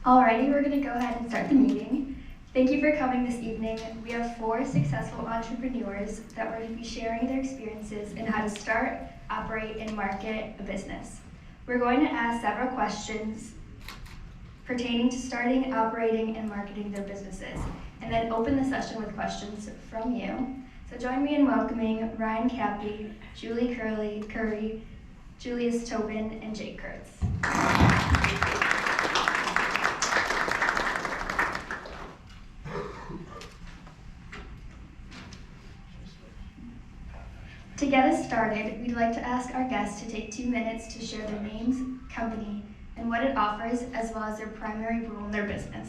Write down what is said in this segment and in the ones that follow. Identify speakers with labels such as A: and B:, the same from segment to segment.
A: Alrighty, we're going to go ahead and start the meeting. Thank you for coming this evening. We have 4 successful entrepreneurs that are going to be sharing their experiences in how to start, operate, and market a business. We're going to ask several questions pertaining to starting, operating, and marketing their businesses, and then open the session with questions from you. So join me in welcoming Ryan Cappy, Julie Curry, Julius Tobin, and Jake Kurtz. To get us started, we'd like to ask our guests to take 2 minutes to share their names, company, and what it offers, as well as their primary role in their business.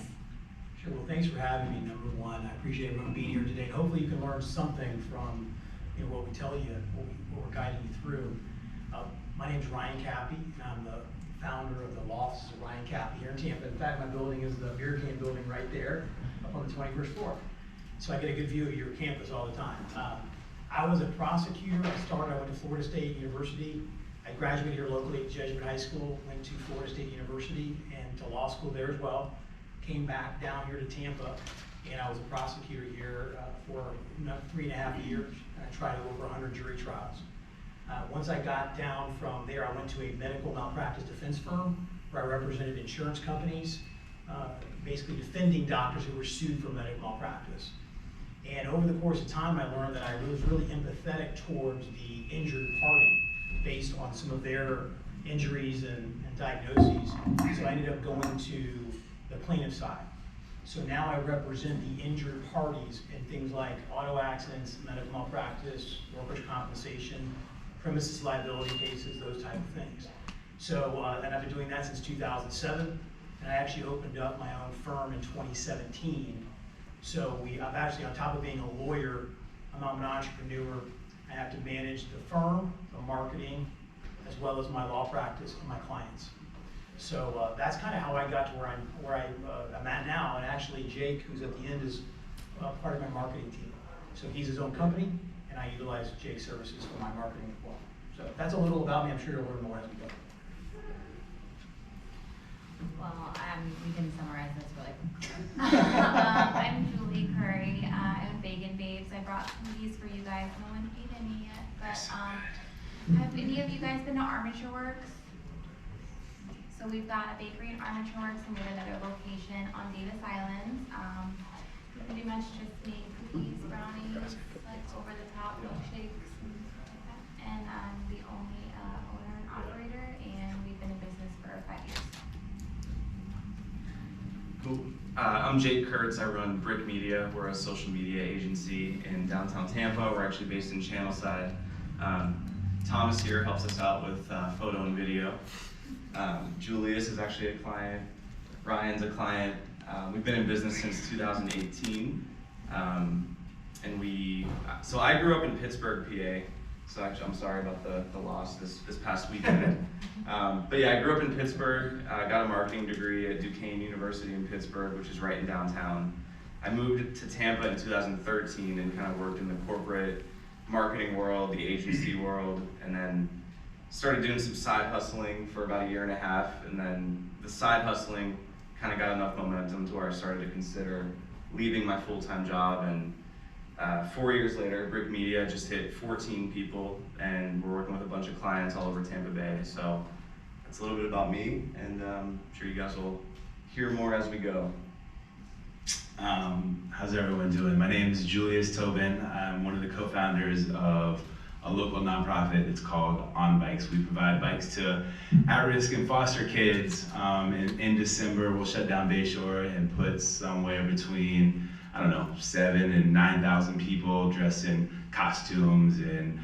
B: Sure, well thanks for having me, number one. I appreciate everyone being here today. Hopefully you can learn something from what we tell you, what we're guiding you through. My name's Ryan Cappy, and I'm the founder of the law offices of Ryan Cappy here in Tampa. In fact, my building is the beer can building right there, up on the 21st floor. So I get a good view of your campus all the time. I was a prosecutor. I went to Florida State University. I graduated here locally at Jesuit High School, went to Florida State University and to law school there as well. Came back down here to Tampa, and I was a prosecutor here for 3.5 years, and I tried over 100 jury trials. Once I got down from there, I went to a medical malpractice defense firm where I represented insurance companies, basically defending doctors who were sued for medical malpractice. And over the course of time, I learned that I was really empathetic towards the injured party based on some of their injuries and diagnoses. So I ended up going to the plaintiff side. So now I represent the injured parties in things like auto accidents, medical malpractice, workers' compensation, premises liability cases, those type of things. So and I've been doing that since 2007, and I actually opened up my own firm in 2017. So I'm actually, on top of being a lawyer, I'm an entrepreneur. I have to manage the firm, the marketing, as well as my law practice and my clients. So that's kind of how I got to where I'm at now. And actually, Jake, who's at the end, is part of my marketing team. So he's his own company, and I utilize Jake's services for my marketing as well. So that's a little about me. I'm sure you'll learn more as we go.
C: Well, we can summarize this really quick. I'm Julie Curry. I'm Vegan Babes. I brought some of these for you guys. No one ate any yet, but have any of you guys been to Armature Works? So we've got a bakery in Armature Works, and we have another location on Davis Island. We pretty much just make cookies, brownies, like over the top milkshakes, and stuff like that. And I'm the only owner and operator, and we've been in business for 5 years.
D: Cool. I'm Jake Kurtz. I run Brick Media. We're a social media agency in downtown Tampa. We're actually based in Channelside. Thomas here helps us out with photo and video. Julius is actually a client. Ryan's a client. We've been in business since 2018. So I grew up in Pittsburgh, PA. So actually, I'm sorry about the loss this past weekend. But yeah, I grew up in Pittsburgh. I got a marketing degree at Duquesne University in Pittsburgh, which is right in downtown. I moved to Tampa in 2013 and kind of worked in the corporate marketing world, the agency world, and then started doing some side hustling for about 1.5 years. And then the side hustling kind of got enough momentum to where I started to consider leaving my full-time job. And 4 years later, Brick Media just hit 14 people, and we're working with a bunch of clients all over Tampa Bay. So that's a little bit about me, and I'm sure you guys will hear more as we go.
E: How's everyone doing? My name is Julius Tobin. I'm one of the co-founders of a local nonprofit. It's called On Bikes. We provide bikes to at-risk and foster kids. In December, we'll shut down Bayshore and put somewhere between 7,000 and 9,000 people dressed in costumes, and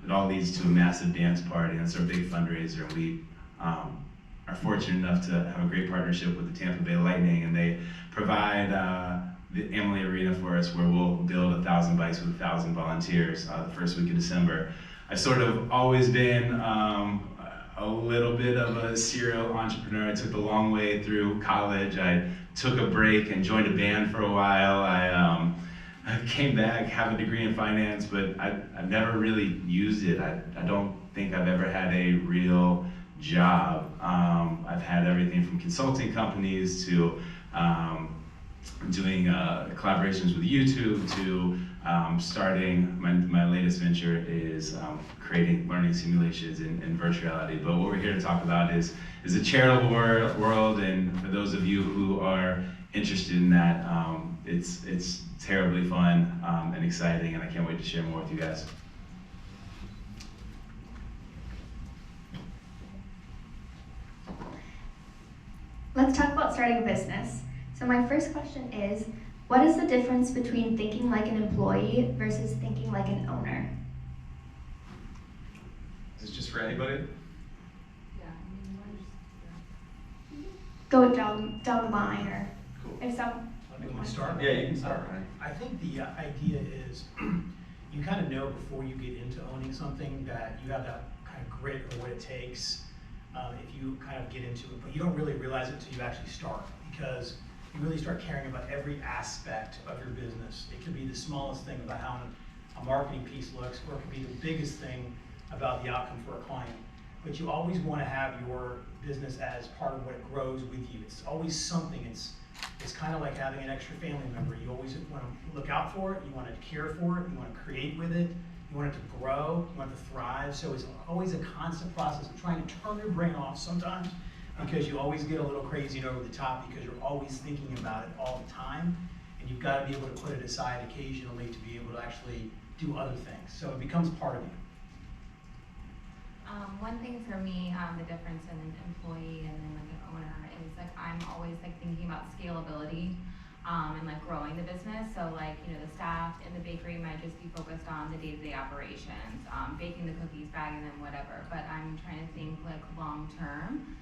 E: it all leads to a massive dance party. That's our big fundraiser. We are fortunate enough to have a great partnership with the Tampa Bay Lightning, and they provide the Emily Arena for us, where we'll build 1,000 bikes with 1,000 volunteers the first week of December. I've sort of always been a little bit of a serial entrepreneur. I took the long way through college. I took a break and joined a band for a while. I came back, have a degree in finance, but I've never really used it. I don't think I've ever had a real job. I've had everything from consulting companies to doing collaborations with YouTube to starting, my latest venture is creating learning simulations in virtual reality. But what we're here to talk about is a charitable world, and for those of you who are interested in that, it's terribly fun and exciting, and I can't wait to share more with you guys.
A: Let's talk about starting a business. So my first question is, what is the difference between thinking like an employee versus thinking like an owner?
D: Is this just for anybody?
A: Go down the line, or
D: Cool.
A: if some.
B: You want to start?
D: Yeah, you can start, Ryan.
B: I think the idea is you kind of know before you get into owning something that you have that kind of grit or what it takes if you kind of get into it, but you don't really realize it until you actually start, because you really start caring about every aspect of your business. It could be the smallest thing about how a marketing piece looks, or it could be the biggest thing about the outcome for a client. But you always want to have your business as part of what grows with you. It's always something. It's kind of like having an extra family member. You always want to look out for it. You want to care for it. You want to create with it. You want it to grow. You want it to thrive. So it's always a constant process of trying to turn your brain off sometimes, because you always get a little crazy and over the top because you're always thinking about it all the time. And you've got to be able to put it aside occasionally to be able to actually do other things. So it becomes part of you.
C: One thing for me, the difference in an employee and then like an owner is like I'm always like thinking about scalability and like growing the business. So like, you know, the staff in the bakery might just be focused on the day-to-day operations, baking the cookies, bagging them, whatever. But I'm trying to think like long term.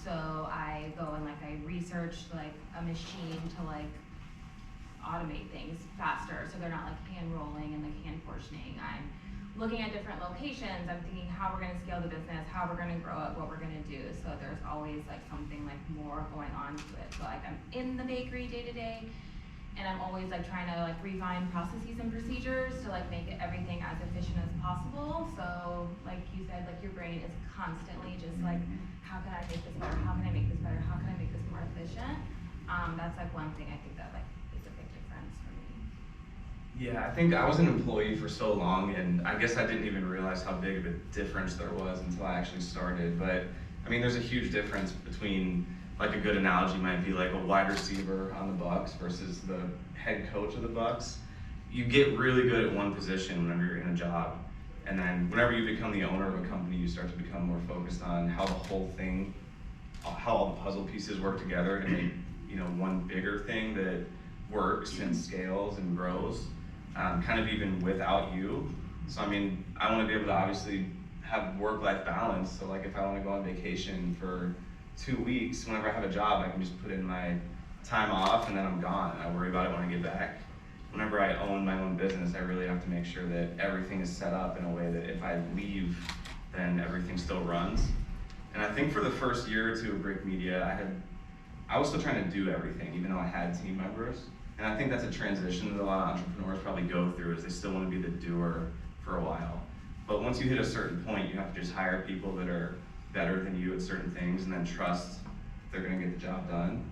C: So I go and like I research like a machine to like automate things faster, so they're not like hand rolling and like hand portioning. I'm looking at different locations. I'm thinking how we're going to scale the business, how we're going to grow it, what we're going to do. So there's always like something like more going on to it. So like I'm in the bakery day to day, and I'm always like trying to like refine processes and procedures to like make everything as efficient as possible. So like you said, like your brain is constantly just like, how can I make this better? How can I make this better? How can I make this more efficient? That's like one thing I think that like is a big difference for me.
D: Yeah, I think I was an employee for so long, and I guess I didn't even realize how big of a difference there was until I actually started. But I mean, there's a huge difference between, like a good analogy might be like a wide receiver on the Bucks versus the head coach of the Bucks. You get really good at one position whenever you're in a job, and then whenever you become the owner of a company, you start to become more focused on how the whole thing, how all the puzzle pieces work together to make, you know, one bigger thing that works and scales and grows. Kind of even without you. So I mean, I want to be able to obviously have work-life balance. So like if I want to go on vacation for 2 weeks, whenever I have a job, I can just put in my time off and then I'm gone. I worry about it when I get back. Whenever I own my own business, I really have to make sure that everything is set up in a way that if I leave, then everything still runs. And I think for the first year or two of Brick Media, I was still trying to do everything, even though I had team members. And I think that's a transition that a lot of entrepreneurs probably go through, is they still want to be the doer for a while. But once you hit a certain point, you have to just hire people that are better than you at certain things and then trust they're going to get the job done.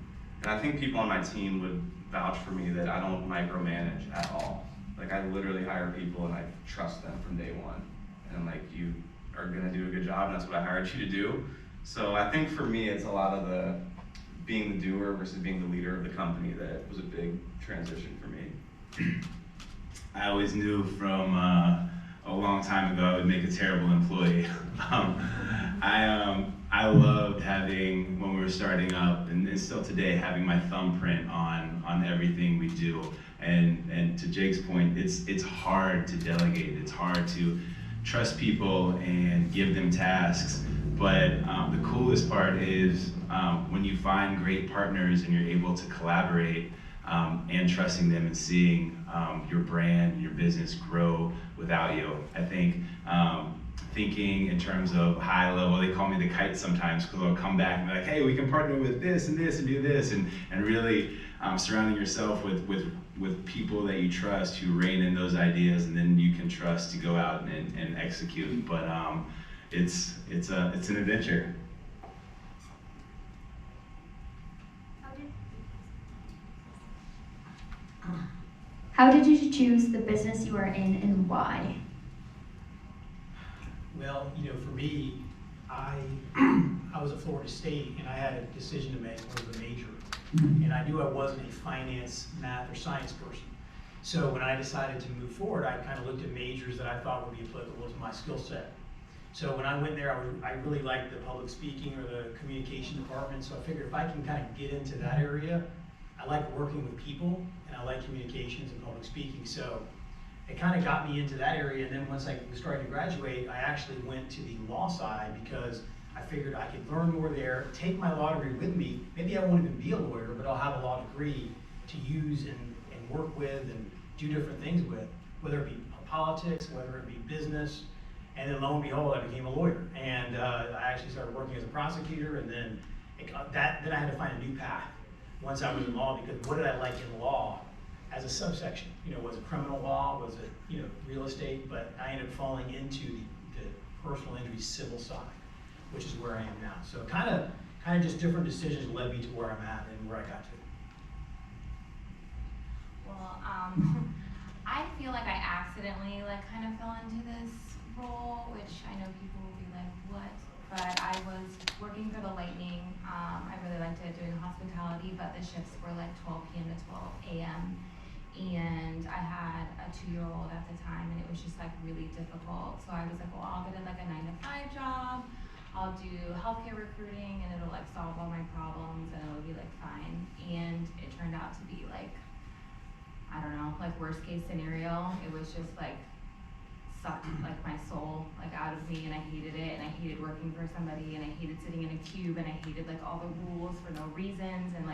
D: And I think people on my team would vouch for me that I don't micromanage at all. Like I literally hire people and I trust them from day one. And I'm like, you are going to do a good job and that's what I hired you to do. So I think for me, it's a lot of the being the doer versus being the leader of the company that was a big transition for me.
E: I always knew from a long time ago I would make a terrible employee. I loved having, when we were starting up, and still today, having my thumbprint on everything we do. And to Jake's point, it's hard to delegate. It's hard to trust people and give them tasks. But the coolest part is when you find great partners and you're able to collaborate and trusting them and seeing your brand, your business grow without you. I think thinking in terms of high level, they call me the kite sometimes because I'll come back and be like, hey, we can partner with this and this and do this, and really surrounding yourself with people that you trust who rein in those ideas, and then you can trust to go out and execute. But it's an adventure.
A: How did you choose the business you are in and why?
B: Well, for me, I was at Florida State and I had a decision to make, what was a major. And I knew I wasn't a finance, math, or science person. So when I decided to move forward, I kind of looked at majors that I thought would be applicable to my skill set. So when I went there, I really liked the public speaking or the communication department. So I figured if I can kind of get into that area, I like working with people and I like communications and public speaking. So it kind of got me into that area. And then once I started to graduate, I actually went to the law side because I figured I could learn more there, take my law degree with me. Maybe I won't even be a lawyer, but I'll have a law degree to use and work with and do different things with, whether it be politics, whether it be business. And then lo and behold, I became a lawyer. And I actually started working as a prosecutor, and then then I had to find a new path once I was in law, because what did I like in law as a subsection? Was it criminal law? Was it real estate? But I ended up falling into the personal injury civil side, which is where I am now. So kind of just different decisions led me to where I'm at and where I got to.
C: Well, I feel like I accidentally kind of fell into this role, which I know people will be like, what? But I was working for the Lightning. I really liked it, doing hospitality, but the shifts were 12 p.m. to 12 a.m. And I had a 2-year-old at the time, and it was just really difficult. So I was like, well, I'll get a 9-to-5 job. I'll do healthcare recruiting, and it'll solve all my problems, and it'll be fine. And it turned out to be I don't know, worst case scenario. It was just sucked my soul out of me, and I hated it, and I hated working for somebody, and I hated sitting in a cube, and I hated all the rules for no reasons, and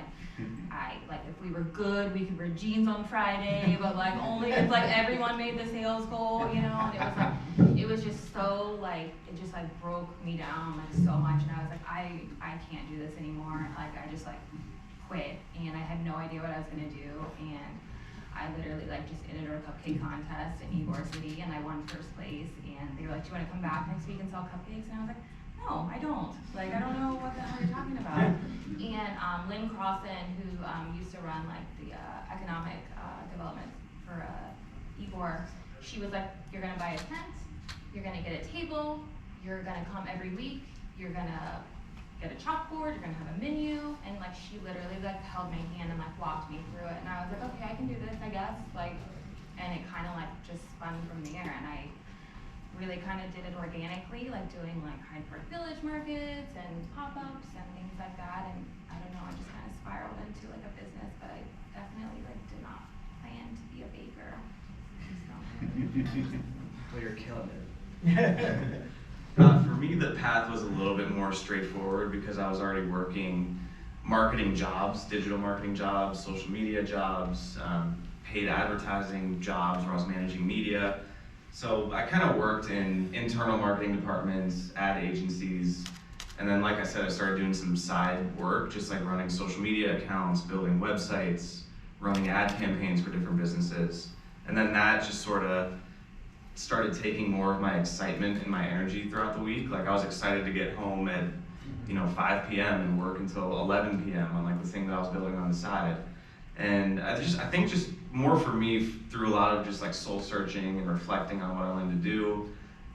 C: I if we were good, we could wear jeans on Friday, but only if everyone made the sales goal, and it was just so it just broke me down so much, and I was I can't do this anymore. I just quit, and I had no idea what I was gonna do, and I literally just entered a cupcake contest in Ybor City, and I won first place. And they were like, "Do you want to come back next week and sell cupcakes?" And I was like, "No, I don't. I don't know what the hell you're talking about." And Lynn Crossan, who used to run the economic development for Ybor, she was like, "You're gonna buy a tent, you're gonna get a table, you're gonna come every week, you're gonna get a chalkboard, you're gonna have a menu," and she literally held my hand and walked me through it, and I was like, okay, I can do this, I guess, and it kind of just spun from there, and I really kind of did it organically, doing Hyde Park Village markets and pop-ups and things like that, and I don't know, I just kind of spiraled into a business, but I definitely did not plan to be a baker. So.
F: Well, you're killing it.
D: For me, the path was a little bit more straightforward because I was already working marketing jobs, digital marketing jobs, social media jobs, paid advertising jobs where I was managing media. So I kind of worked in internal marketing departments, ad agencies, and then like I said, I started doing some side work, just running social media accounts, building websites, running ad campaigns for different businesses. And then that just sort of started taking more of my excitement and my energy throughout the week. I was excited to get home at 5 p.m. and work until 11 p.m. on the thing that I was building on the side. And I think just more for me, through a lot of just soul searching and reflecting on what I wanted to do.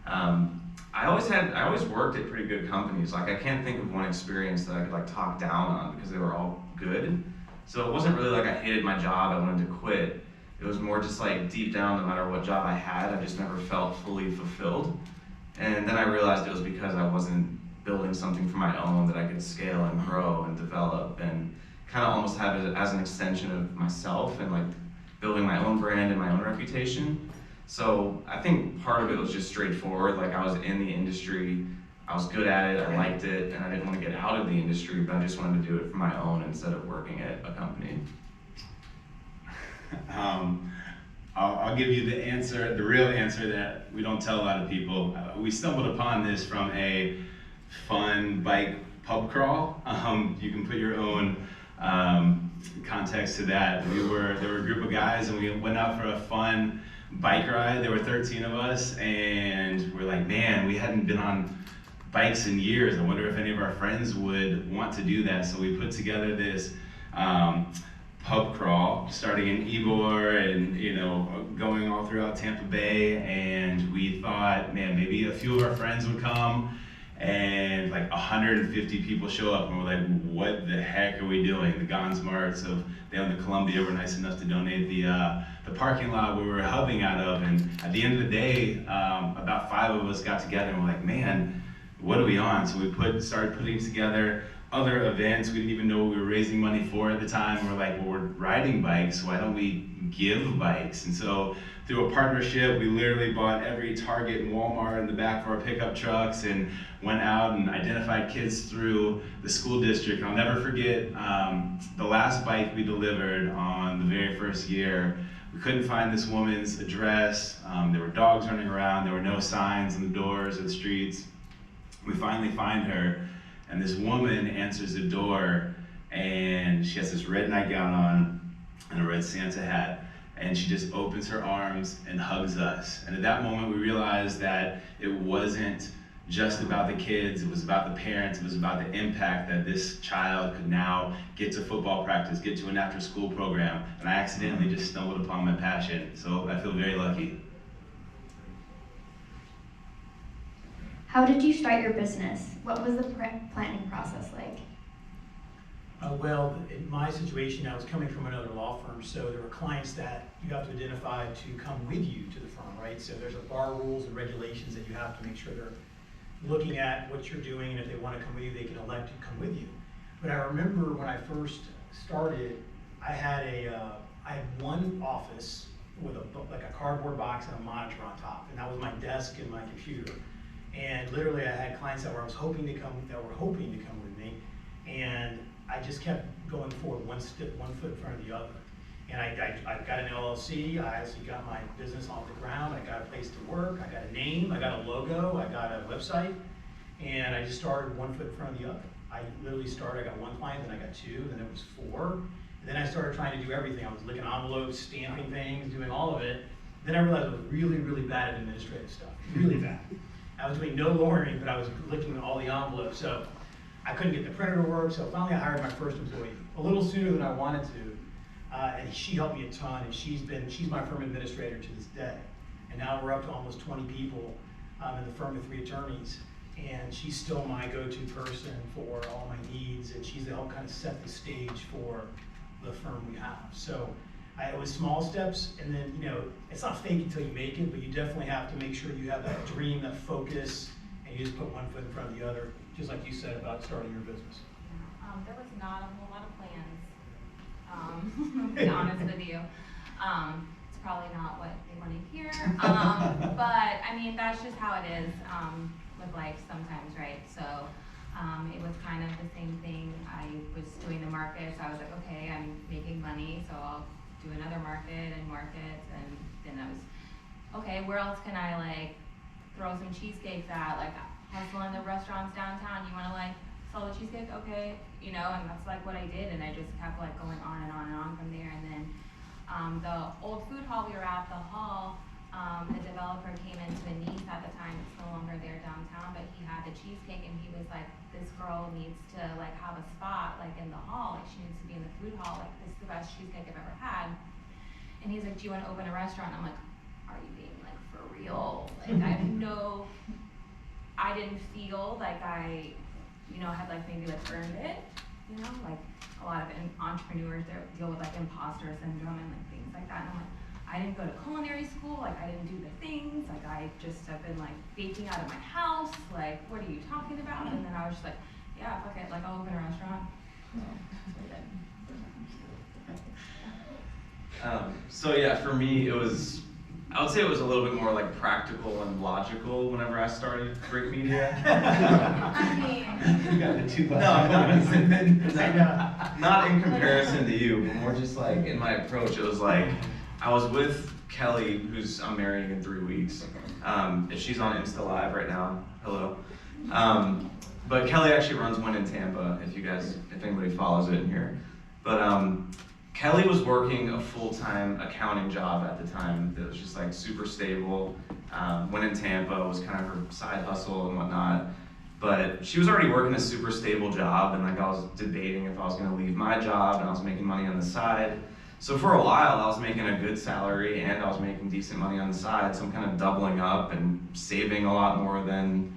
D: I always worked at pretty good companies. I can't think of one experience that I could talk down on because they were all good. So it wasn't really I hated my job, I wanted to quit. It was more just deep down, no matter what job I had, I just never felt fully fulfilled. And then I realized it was because I wasn't building something for my own that I could scale and grow and develop and kind of almost have it as an extension of myself and building my own brand and my own reputation. So I think part of it was just straightforward. I was in the industry, I was good at it, I liked it, and I didn't want to get out of the industry, but I just wanted to do it for my own instead of working at a company.
E: I'll give you the answer, the real answer that we don't tell a lot of people. We stumbled upon this from a fun bike pub crawl. You can put your own context to that. There were a group of guys, and we went out for a fun bike ride. There were 13 of us, and we're like, man, we hadn't been on bikes in years. I wonder if any of our friends would want to do that. So we put together this pub crawl, starting in Ybor and going all throughout Tampa Bay. And we thought, man, maybe a few of our friends would come. And like 150 people show up, and we're like, what the heck are we doing? The Gons Marts they own the Columbia were nice enough to donate the parking lot we were hubbing out of. And at the end of the day, about 5 of us got together and we're like, man, what are we on? So we started putting together other events. We didn't even know what we were raising money for at the time. We're like, well, we're riding bikes, why don't we give bikes? And so through a partnership, we literally bought every Target and Walmart in the back of our pickup trucks and went out and identified kids through the school district. And I'll never forget the last bike we delivered on the very first year. We couldn't find this woman's address. There were dogs running around. There were no signs on the doors or the streets. We finally find her, and this woman answers the door, and she has this red nightgown on and a red Santa hat. And she just opens her arms and hugs us. And at that moment, we realized that it wasn't just about the kids, it was about the parents, it was about the impact that this child could now get to football practice, get to an after-school program. And I accidentally just stumbled upon my passion, so I feel very lucky.
A: How did you start your business? What was the planning process like?
B: Well, in my situation, I was coming from another law firm, so there were clients that you have to identify to come with you to the firm, right? So there's a bar rules and regulations that you have to make sure they're looking at what you're doing, and if they want to come with you, they can elect to come with you. But I remember when I first started, I had one office with like a cardboard box and a monitor on top, and that was my desk and my computer. And literally, I had clients that were hoping to come with me, and I just kept going forward, one foot in front of the other. And I got an LLC, I actually got my business off the ground, I got a place to work, I got a name, I got a logo, I got a website, and I just started one foot in front of the other. I literally started, I got one client, then I got 2, then it was 4. And then I started trying to do everything. I was licking envelopes, stamping things, doing all of it. Then I realized I was really, really bad at administrative stuff, really bad. I was doing no lawyering, but I was licking all the envelopes. So I couldn't get the printer to work, so finally I hired my first employee, a little sooner than I wanted to, and she helped me a ton, and she's my firm administrator to this day. And now we're up to almost 20 people in the firm with 3 attorneys, and she's still my go-to person for all my needs, and she's to help kind of set the stage for the firm we have. So it was small steps, and then, it's not fake until you make it, but you definitely have to make sure you have that dream, that focus, and you just put one foot in front of the other, just like you said about starting your business.
C: There was not a whole lot of plans, to be honest with you. It's probably not what they want to hear, but I mean, that's just how it is with life sometimes, right? So it was kind of the same thing. I was doing the market, so I was like, okay, I'm making money, so I'll do another market and markets, and then I was, okay, where else can I like throw some cheesecakes at, like hustle in the restaurants downtown, you wanna like sell the cheesecake, okay, and that's like what I did, and I just kept like going on and on and on from there. And then the old food hall we were at, the hall, the developer came into a niece at the time, it's no longer there downtown, but he had the cheesecake, and he was like, this girl needs to like have a spot like in the hall, like she needs to be in the food hall, like this is the best cheesecake I've ever had. And he's like, do you want to open a restaurant? I'm like, are you being like for real? Like I didn't feel like I, had like maybe like earned it, like a lot of entrepreneurs deal with like imposter syndrome and like things like that. And I'm like, I didn't go to culinary school, like I didn't do the things, like I just have been like baking out of my house, like what are you talking about? And then I was just like, yeah, fuck it, like I'll open a restaurant.
D: So yeah, for me, I would say it was a little bit more like practical and logical whenever I started Brick Media.
C: I mean,
F: You got the 2
D: Not in comparison to you, but more just like in my approach, it was like, I was with Kelly, who's I'm marrying in 3 weeks. She's on Insta Live right now, hello. But Kelly actually runs one in Tampa, if anybody follows it in here. But Kelly was working a full-time accounting job at the time that was just like super stable. Went in Tampa, was kind of her side hustle and whatnot. But she was already working a super stable job, and like I was debating if I was gonna leave my job, and I was making money on the side. So for a while, I was making a good salary and I was making decent money on the side. So I'm kind of doubling up and saving a lot more than,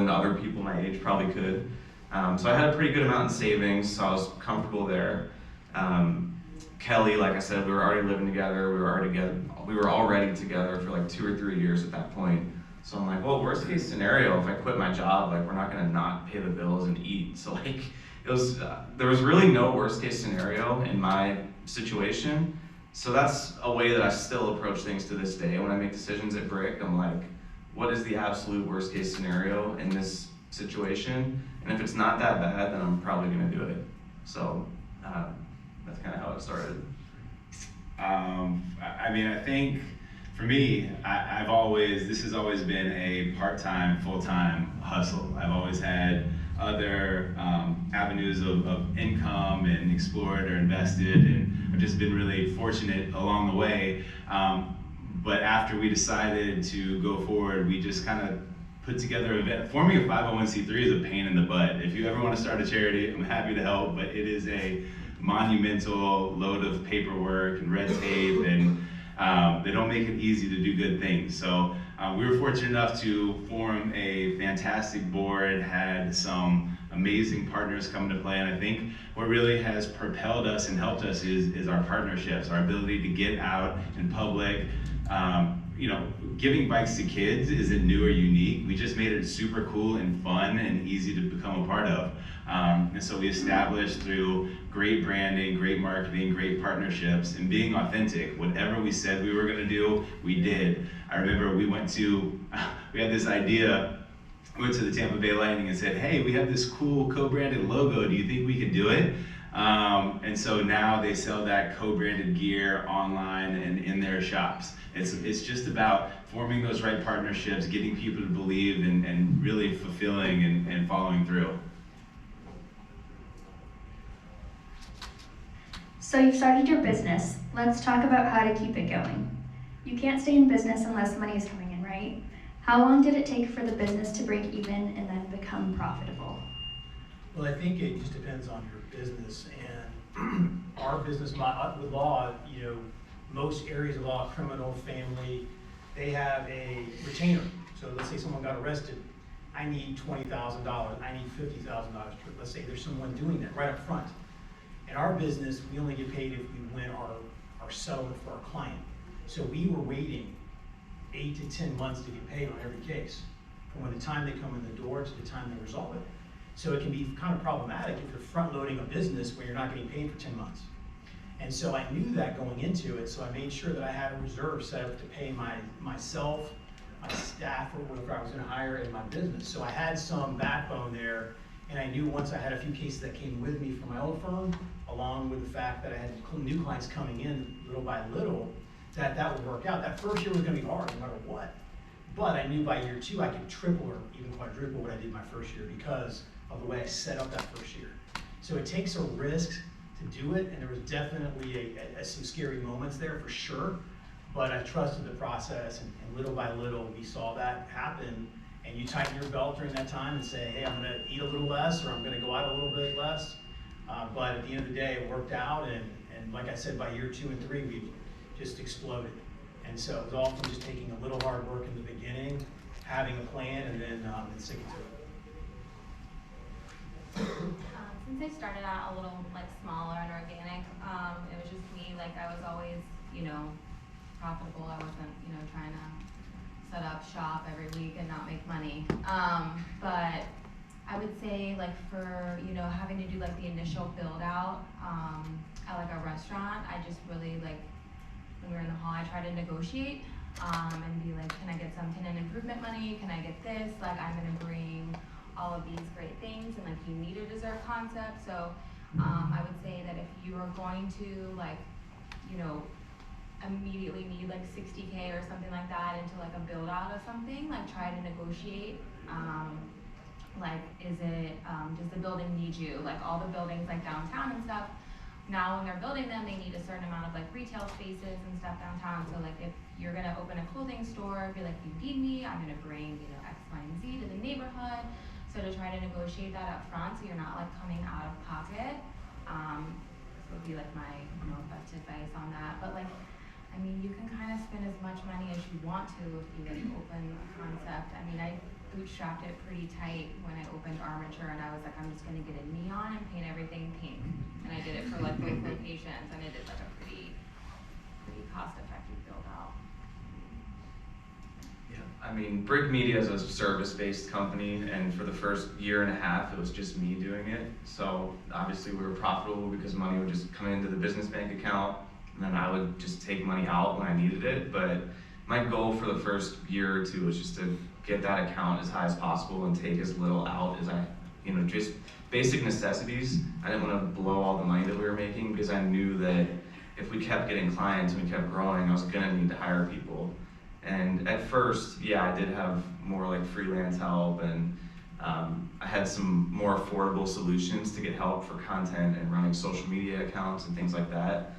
D: other people my age probably could. So I had a pretty good amount in savings, so I was comfortable there. Kelly, like I said, we were already living together. We were already together for like 2 or 3 years at that point. So I'm like, well, worst case scenario, if I quit my job, like we're not gonna not pay the bills and eat. So like, it was there was really no worst case scenario in my situation. So that's a way that I still approach things to this day. When I make decisions at Brick, I'm like, what is the absolute worst case scenario in this situation? And if it's not that bad, then I'm probably gonna do it. So that's kind of how it started.
E: I think for me, this has always been a part-time, full-time hustle. I've always had other avenues of income and explored or invested, and I've just been really fortunate along the way. But after we decided to go forward, we just kind of put together an event. Forming a 501c3 is a pain in the butt. If you ever want to start a charity, I'm happy to help, but it is a monumental load of paperwork and red tape, and they don't make it easy to do good things. So we were fortunate enough to form a fantastic board, had some amazing partners come into play, and I think what really has propelled us and helped us is our partnerships, our ability to get out in public. Giving bikes to kids isn't new or unique. We just made it super cool and fun and easy to become a part of. And so we established through great branding, great marketing, great partnerships, and being authentic. Whatever we said we were gonna do, we did. I remember we had this idea, went to the Tampa Bay Lightning and said, hey, we have this cool co-branded logo, do you think we could do it? And so now they sell that co-branded gear online and in their shops. It's just about forming those right partnerships, getting people to believe, and really fulfilling and following through.
A: So you've started your business. Let's talk about how to keep it going. You can't stay in business unless money is coming in, right? How long did it take for the business to break even and then become profitable?
B: Well, I think it just depends on your business, and our business with law, most areas of law, criminal, family, they have a retainer. So let's say someone got arrested, I need $20,000, I need $50,000. Let's say there's someone doing that right up front. In our business, we only get paid if we win our settlement for our client. So we were waiting 8 to 10 months to get paid on every case, from when the time they come in the door to the time they resolve it. So it can be kind of problematic if you're front loading a business where you're not getting paid for 10 months. And so I knew that going into it, so I made sure that I had a reserve set up to pay myself, my staff, or whoever I was gonna hire in my business. So I had some backbone there, and I knew once I had a few cases that came with me from my old firm, along with the fact that I had new clients coming in little by little, that would work out. That first year was gonna be hard no matter what. But I knew by year 2 I could triple or even quadruple what I did my first year because of the way I set up that first year. So it takes a risk to do it, and there was definitely some scary moments there for sure, but I trusted the process, and little by little we saw that happen. And you tighten your belt during that time and say, hey, I'm gonna eat a little less, or I'm gonna go out a little bit less. But at the end of the day, it worked out, and like I said, by year 2 and 3, we just exploded. And so it was all from just taking a little hard work in the beginning, having a plan, and then sticking to it.
C: Since I started out a little smaller and organic, it was just me. I was always, profitable. I wasn't, trying to set up shop every week and not make money. But I would say for, having to do the initial build out at a restaurant, I just really when we were in the hall, I tried to negotiate and be can I get some tenant improvement money? Can I get this? I'm gonna bring all of these great things, and you need a dessert concept. So I would say that if you are going to immediately need $60K or something like that into a build out of something, try to negotiate. Is it does the building need you? All the buildings downtown and stuff now when they're building them, they need a certain amount of like retail spaces and stuff downtown. So like if you're gonna open a clothing store, be like, you need me, I'm gonna bring, you know, X, Y, and Z to the neighborhood. So to try to negotiate that up front, so you're not like coming out of pocket, would be like my, you know, best advice on that. But like, I mean, you can kind of spend as much money as you want to if you like open a concept. I mean, I bootstrapped it pretty tight when I opened Armature, and I was like, I'm just gonna get a neon and paint everything pink. And I did it for like both locations, and it is like a pretty cost-effective build out.
D: Yeah, I mean, Brick Media is a service-based company, and for the first year and a half, it was just me doing it. So obviously we were profitable because money would just come into the business bank account, and then I would just take money out when I needed it. But my goal for the first year or two was just to get that account as high as possible and take as little out as I, you know, just basic necessities. I didn't want to blow all the money that we were making because I knew that if we kept getting clients and we kept growing, I was gonna need to hire people. And at first, yeah, I did have more like freelance help, and I had some more affordable solutions to get help for content and running social media accounts and things like that.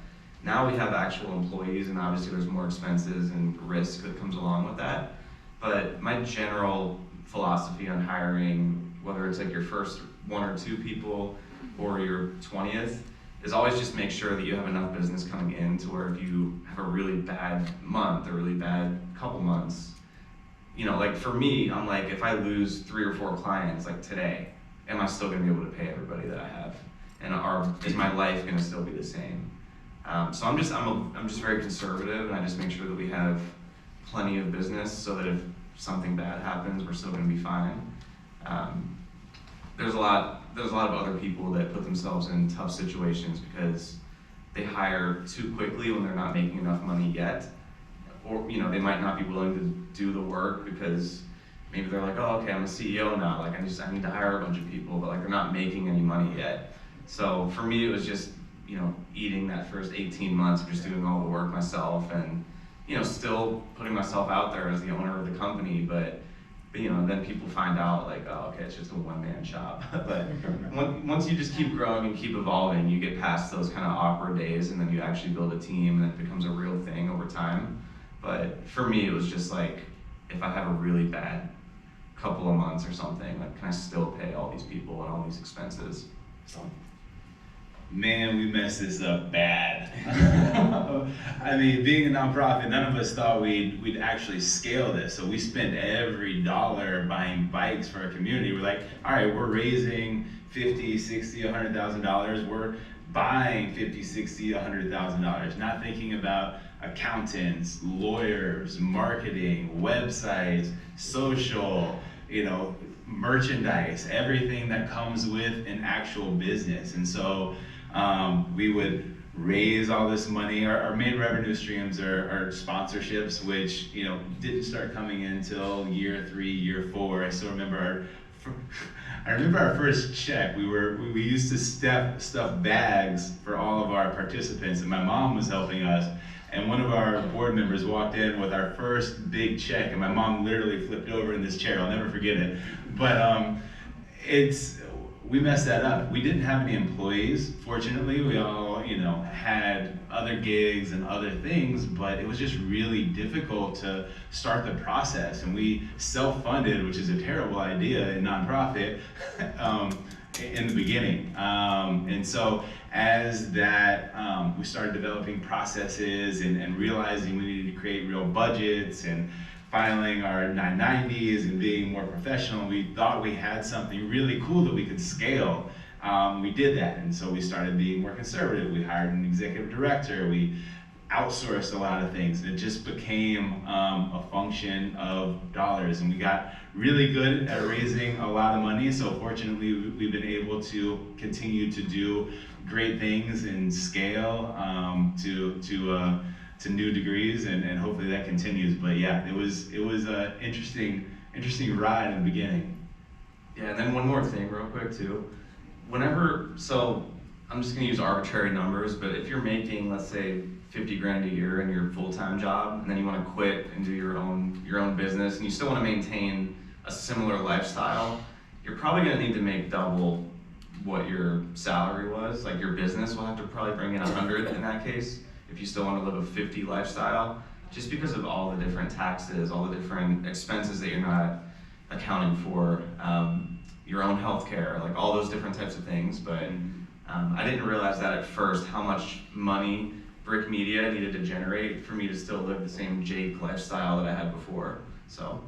D: Now we have actual employees, and obviously there's more expenses and risk that comes along with that. But my general philosophy on hiring, whether it's like your first 1 or 2 people or your 20th, is always just make sure that you have enough business coming in to where if you have a really bad month or really bad couple months, you know, like for me, I'm like, if I lose 3 or 4 clients like today, am I still gonna be able to pay everybody that I have? And is my life gonna still be the same? So I'm just very conservative, and I just make sure that we have plenty of business so that if something bad happens, we're still gonna be fine. There's a lot of other people that put themselves in tough situations because they hire too quickly when they're not making enough money yet, or you know, they might not be willing to do the work because maybe they're like, oh, okay, I'm a CEO now, like I need to hire a bunch of people, but like they're not making any money yet. So for me, it was just, you know, eating that first 18 months of just doing all the work myself, and you know, still putting myself out there as the owner of the company, but you know, then people find out like, oh, okay, it's just a one-man shop. But once you just keep growing and keep evolving, you get past those kind of awkward days, and then you actually build a team, and it becomes a real thing over time. But for me, it was just like, if I have a really bad couple of months or something, like, can I still pay all these people and all these expenses? So.
E: Man, we messed this up bad. I mean, being a nonprofit, none of us thought we'd actually scale this. So we spent every dollar buying bikes for our community. We're like, all right, we're raising $50, $60, $100,000. We're buying $50, $60, $100,000. Not thinking about accountants, lawyers, marketing, websites, social, you know, merchandise, everything that comes with an actual business. And so we would raise all this money. Our main revenue streams are sponsorships, which, you know, didn't start coming in until year 3, year 4. I still remember our first check. We used to stuff bags for all of our participants, and my mom was helping us. And one of our board members walked in with our first big check, and my mom literally flipped over in this chair. I'll never forget it. But we messed that up. We didn't have any employees. Fortunately, we all, you know, had other gigs and other things, but it was just really difficult to start the process. And we self-funded, which is a terrible idea in nonprofit, in the beginning. And so as that, we started developing processes and realizing we needed to create real budgets and filing our 990s and being more professional, we thought we had something really cool that we could scale. We did that, and so we started being more conservative. We hired an executive director. We outsourced a lot of things, and it just became a function of dollars, and we got really good at raising a lot of money. So fortunately, we've been able to continue to do great things and scale to new degrees, and hopefully that continues. But yeah, it was an interesting ride in the beginning.
D: Yeah, and then one more thing real quick too. So I'm just gonna use arbitrary numbers, but if you're making, let's say, 50 grand a year in your full-time job, and then you want to quit and do your own business, and you still want to maintain a similar lifestyle, you're probably going to need to make double what your salary was. Like your business will have to probably bring in 100 in that case, if you still want to live a 50 lifestyle, just because of all the different taxes, all the different expenses that you're not accounting for, your own health care, like all those different types of things. But I didn't realize that at first, how much money Brick Media needed to generate for me to still live the same Jake lifestyle that I had before. So.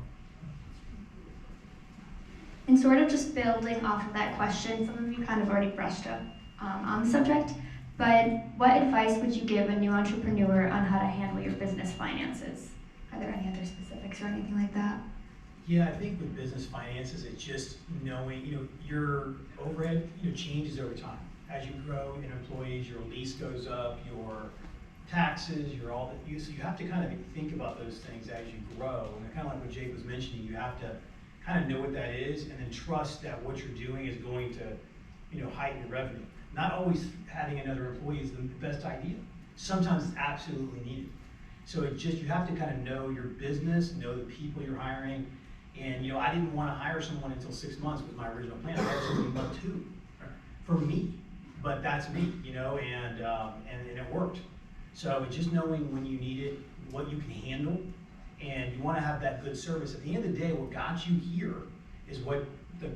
A: And sort of just building off of that question, some of you kind of already brushed up on the subject, but what advice would you give a new entrepreneur on how to handle your business finances? Are there any other specifics or anything like that?
B: Yeah, I think with business finances, it's just knowing, your overhead, changes over time. As you grow in employees, your lease goes up, your taxes, so you have to kind of think about those things as you grow. And kind of like what Jake was mentioning, you have to kind of know what that is and then trust that what you're doing is going to, heighten your revenue. Not always having another employee is the best idea. Sometimes it's absolutely needed. So you have to kind of know your business, know the people you're hiring. And, I didn't want to hire someone until 6 months was my original plan. I hired somebody about 2 for me, but that's me, and it worked. So it's just knowing when you need it, what you can handle, and you want to have that good service. At the end of the day, what got you here is what the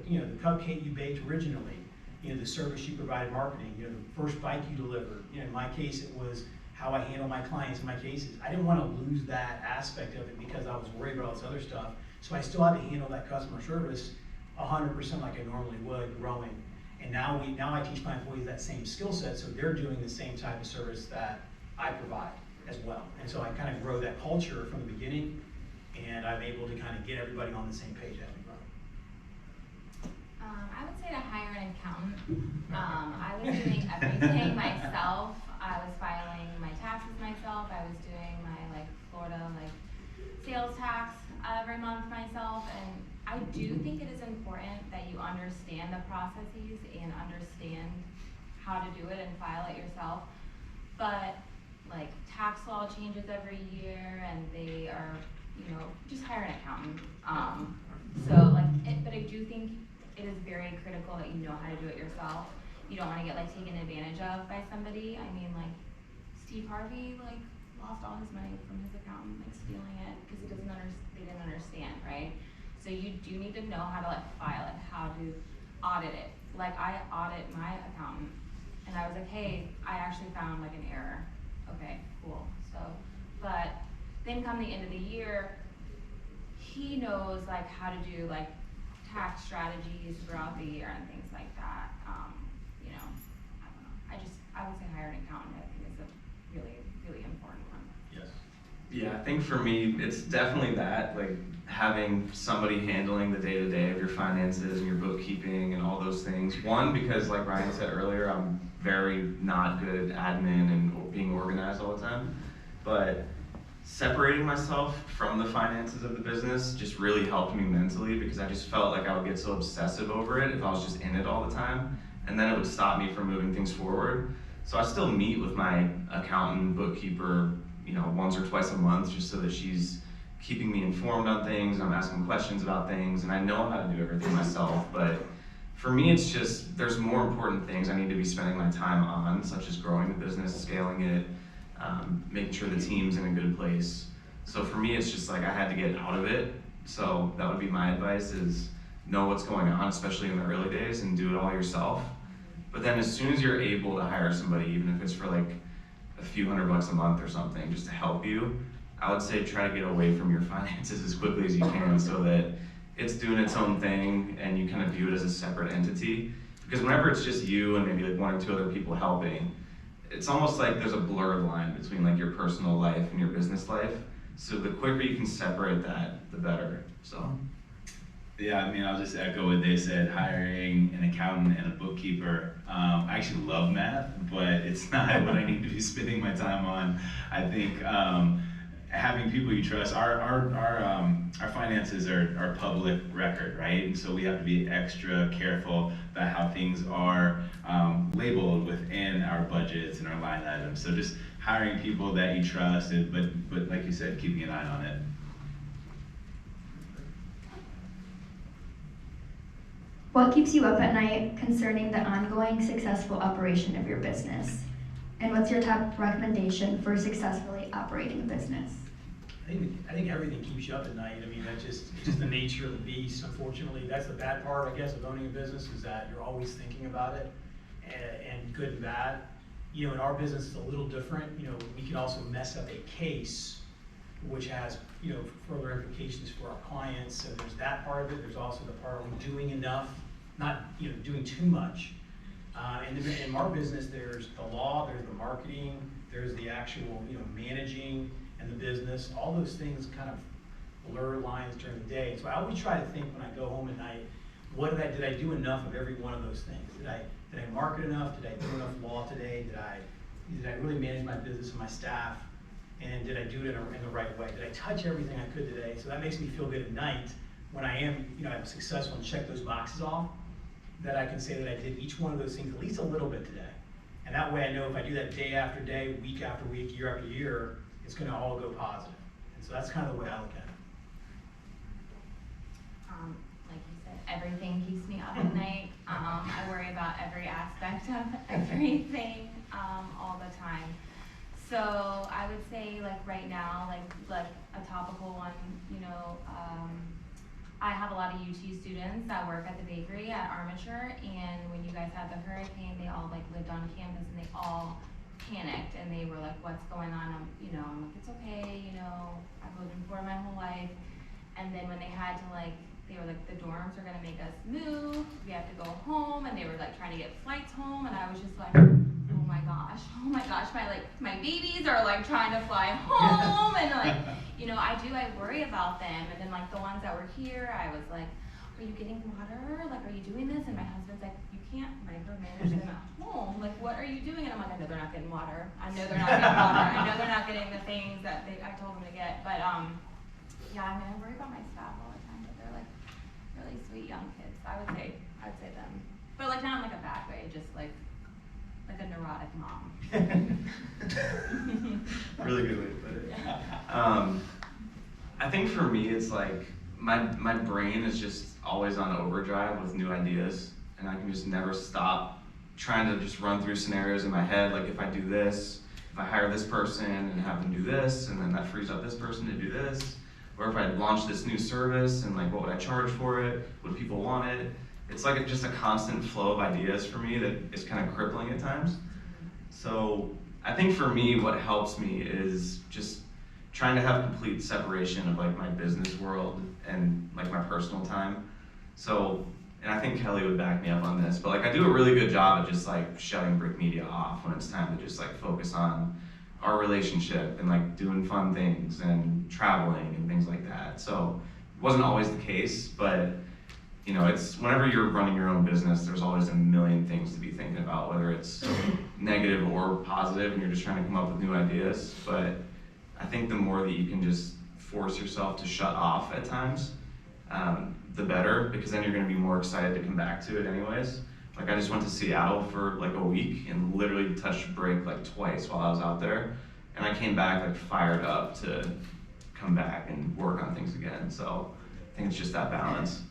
B: cupcake you baked originally, the service you provided marketing, the first bike you delivered. In my case, it was how I handle my clients in my cases. I didn't want to lose that aspect of it because I was worried about all this other stuff. So I still had to handle that customer service 100% like I normally would growing. And now I teach my employees that same skill set, so they're doing the same type of service that I provide as well. And so I kind of grow that culture from the beginning, and I'm able to kind of get everybody on the same page as we grow.
C: I would say to hire an accountant. I was doing everything myself. I was filing my taxes myself. I was doing my Florida sales tax every month myself. And I do think it is important that you understand the processes and understand how to do it and file it yourself. But tax law changes every year, and they are, just hire an accountant. But I do think it is very critical that you know how to do it yourself. You don't want to get taken advantage of by somebody. I mean, Steve Harvey lost all his money from his accountant stealing it because they didn't understand, right? So you do need to know how to file it, how to audit it. I audit my accountant, and I was hey, I actually found an error. Okay, cool. So, but then come the end of the year, he knows how to do tax strategies throughout the year and things like that. I don't know. I would say hire an accountant. I think is a really, really important one.
B: Yes.
D: Yeah, I think for me, it's definitely that, having somebody handling the day-to-day of your finances and your bookkeeping and all those things. One, because like Ryan said earlier, I'm very not good at admin and being organized all the time. But separating myself from the finances of the business just really helped me mentally, because I just felt like I would get so obsessive over it if I was just in it all the time. And then it would stop me from moving things forward. So I still meet with my accountant, bookkeeper, once or twice a month, just so that she's keeping me informed on things, and I'm asking questions about things, and I know how to do everything myself. But for me, it's just, there's more important things I need to be spending my time on, such as growing the business, scaling it, making sure the team's in a good place. So for me, it's just I had to get out of it. So that would be my advice, is know what's going on, especially in the early days, and do it all yourself. But then as soon as you're able to hire somebody, even if it's for a few $100 a month or something, just to help you, I would say try to get away from your finances as quickly as you can, so that it's doing its own thing and you kind of view it as a separate entity. Because whenever it's just you and maybe 1 or 2 other people helping, it's almost there's a blurred line between your personal life and your business life. So the quicker you can separate that, the better. So.
E: Yeah, I'll just echo what they said. Hiring an accountant and a bookkeeper. I actually love math, but it's not what I need to be spending my time on. I think having people you trust. Our finances are public record, right? And so we have to be extra careful about how things are labeled within our budgets and our line items. So just hiring people that you trust, but like you said, keeping an eye on it.
A: What keeps you up at night concerning the ongoing successful operation of your business? And what's your top recommendation for successfully operating a business?
B: I think everything keeps you up at night. I mean, it's just the nature of the beast. Unfortunately, that's the bad part, I guess, of owning a business, is that you're always thinking about it, and good and bad. You know, in our business, it's a little different. You know, we can also mess up a case, which has, you know, further implications for our clients. So there's that part of it. There's also the part of doing enough, not, you know, doing too much. And in our business, there's the law, there's the marketing, there's the actual, you know, managing and the business. All those things kind of blur lines during the day. So I always try to think when I go home at night, did I do enough of every one of those things? Did I market enough? Did I do enough law today? Did I really manage my business and my staff? And did I do it in the right way? Did I touch everything I could today? So that makes me feel good at night when I am, you know, I'm successful and check those boxes off, that I can say that I did each one of those things at least a little bit today. And that way I know if I do that day after day, week after week, year after year, it's gonna all go positive. And so that's kind of the way I look at it.
C: Like you said, everything keeps me up at night. I worry about every aspect of everything all the time. So I would say, like right now, like a topical one, you know, I have a lot of UT students that work at the bakery at Armature, and when you guys had the hurricane, they all like lived on campus and they all panicked and they were like, what's going on? I'm like, it's okay, you know, I've lived in Florida my whole life. And then when they had to they were like, the dorms are gonna make us move, we have to go home, and they were like trying to get flights home, and I was just like, oh my gosh, my babies are like trying to fly home, and like, you know, I worry about them. And then like the ones that were here, I was like, are you getting water? Like, are you doing this? And my husband's like, you can't micromanage them at home. Like, what are you doing? And I'm like, I know they're not getting water. I know they're not getting water. I know they're not getting the things that I told them to get. But yeah, I mean, I worry about my staff all the time, but they're like really sweet young kids. I would say them. But like not in like a bad way, just like a neurotic mom.
D: Really good way to put it. I think for me, it's like my brain is just always on overdrive with new ideas, and I can just never stop trying to just run through scenarios in my head. Like if I do this, if I hire this person and have them do this, and then that frees up this person to do this, or if I launch this new service and like what would I charge for it? Would people want it? It's like just a constant flow of ideas for me that is kind of crippling at times. So I think for me, what helps me is just trying to have complete separation of like my business world and like my personal time. So, and I think Kelly would back me up on this, but like I do a really good job at just like shutting Brick Media off when it's time to just like focus on our relationship and like doing fun things and traveling and things like that. So it wasn't always the case, but you know, it's whenever you're running your own business, there's always a million things to be thinking about, whether it's negative or positive, and you're just trying to come up with new ideas. But I think the more that you can just force yourself to shut off at times, the better, because then you're gonna be more excited to come back to it anyways. Like I just went to Seattle for like a week and literally touched break like twice while I was out there. And I came back like fired up to come back and work on things again. So I think it's just that balance.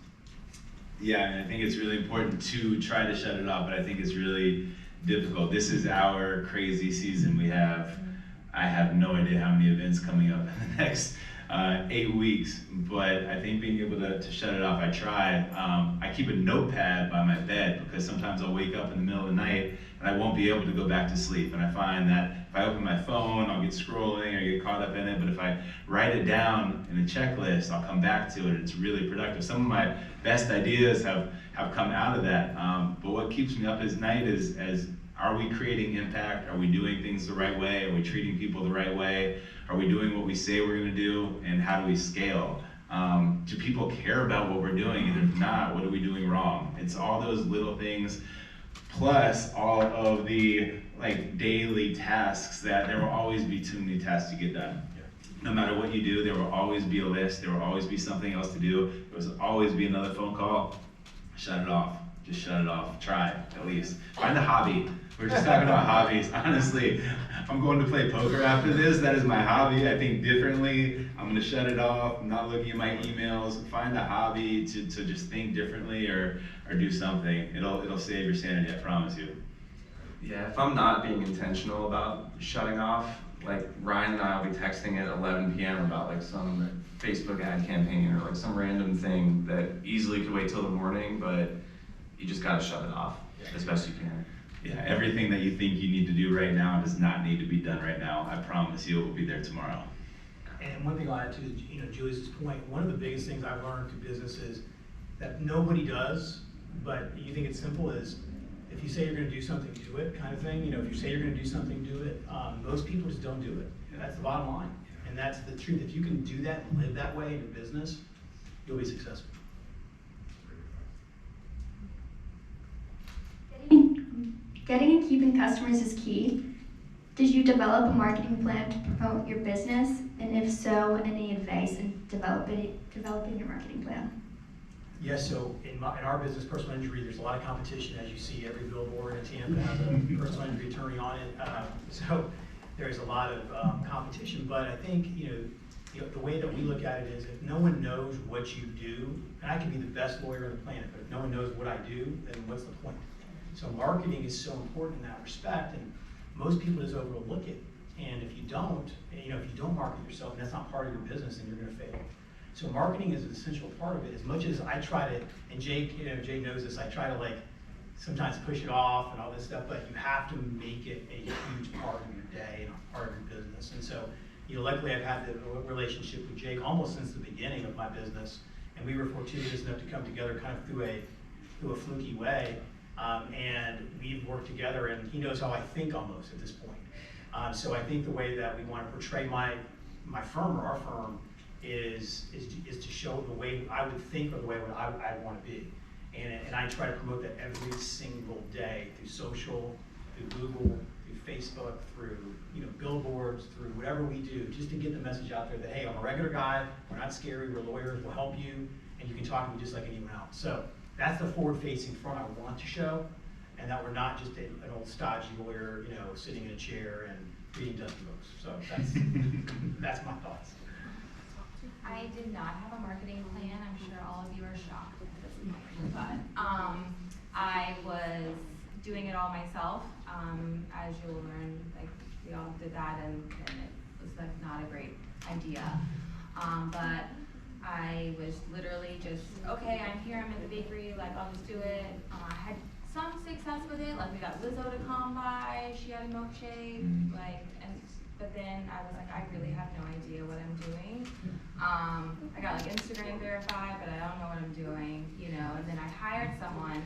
E: Yeah, and I think it's really important to try to shut it off, but I think it's really difficult. This is our crazy season. I have no idea how many events coming up in the next 8 weeks, but I think being able to shut it off, I try. I keep a notepad by my bed because sometimes I'll wake up in the middle of the night and I won't be able to go back to sleep. And I find that if I open my phone, I'll get scrolling or get caught up in it, but if I write it down in a checklist, I'll come back to it. It's really productive. Some of my best ideas have come out of that, but what keeps me up at night is are we creating impact? Are we doing things the right way? Are we treating people the right way? Are we doing what we say we're gonna do? And how do we scale? Do people care about what we're doing? And if not, what are we doing wrong? It's all those little things, plus all of the like daily tasks that there will always be too many tasks to get done. No matter what you do, there will always be a list. There will always be something else to do. There will always be another phone call. Shut it off. just shut it off. Try, at least. Find a hobby. We're just talking about hobbies. Honestly, I'm going to play poker after this. That is my hobby. I think differently. I'm gonna shut it off. I'm not looking at my emails. Find a hobby to just think differently or do something. It'll save your sanity, I promise you.
D: Yeah, if I'm not being intentional about shutting off, like Ryan and I will be texting at 11 p.m. about like some Facebook ad campaign or like some random thing that easily could wait till the morning, but you just gotta shut it off as best you can.
E: Yeah, everything that you think you need to do right now does not need to be done right now. I promise you it will be there tomorrow.
B: And one thing I'll add to, Julius's point, one of the biggest things I've learned through business is that nobody does, but you think it's simple, is if you say you're gonna do something, do it kind of thing. If you say you're gonna do something, do it. Most people just don't do it. That's the bottom line. And that's the truth. If you can do that and live that way in your business, you'll be successful.
A: Getting and keeping customers is key. Did you develop a marketing plan to promote your business? And if so, any advice in developing your marketing plan?
B: Yes, so in our business, personal injury, there's a lot of competition. As you see, every billboard in Tampa has a personal injury attorney on it. So there's a lot of competition, but I think, the way that we look at it is if no one knows what you do, and I can be the best lawyer on the planet, but if no one knows what I do, then what's the point? So marketing is so important in that respect, and most people just overlook it. And if you don't, if you don't market yourself, and that's not part of your business, then you're gonna fail. So marketing is an essential part of it. As much as I try to, and Jake knows this, I try to sometimes push it off and all this stuff, but you have to make it a huge part of your day and a part of your business. And so, luckily I've had the relationship with Jake almost since the beginning of my business, and we were fortuitous enough to come together kind of through a fluky way. And we've worked together, and he knows how I think almost at this point. So I think the way that we want to portray my firm or our firm is to show the way I would think or the way I want to be. And I try to promote that every single day through social, through Google, through Facebook, through billboards, through whatever we do, just to get the message out there that, hey, I'm a regular guy, we're not scary, we're lawyers, we'll help you, and you can talk to me just like anyone else. So that's the forward-facing front I want to show, and that we're not just an old stodgy lawyer, sitting in a chair and reading dusty books. So that's my thoughts.
C: I did not have a marketing plan. I'm sure all of you are shocked at this point, but I was doing it all myself. As you'll learn, we all did that, and it was not a great idea. But I was literally just, okay, I'm here, I'm in the bakery, I'll just do it. I had some success with it, we got Lizzo to come by, she had a milkshake, but then I was I really have no idea what I'm doing. I got Instagram verified, but I don't know what I'm doing, and then I hired someone,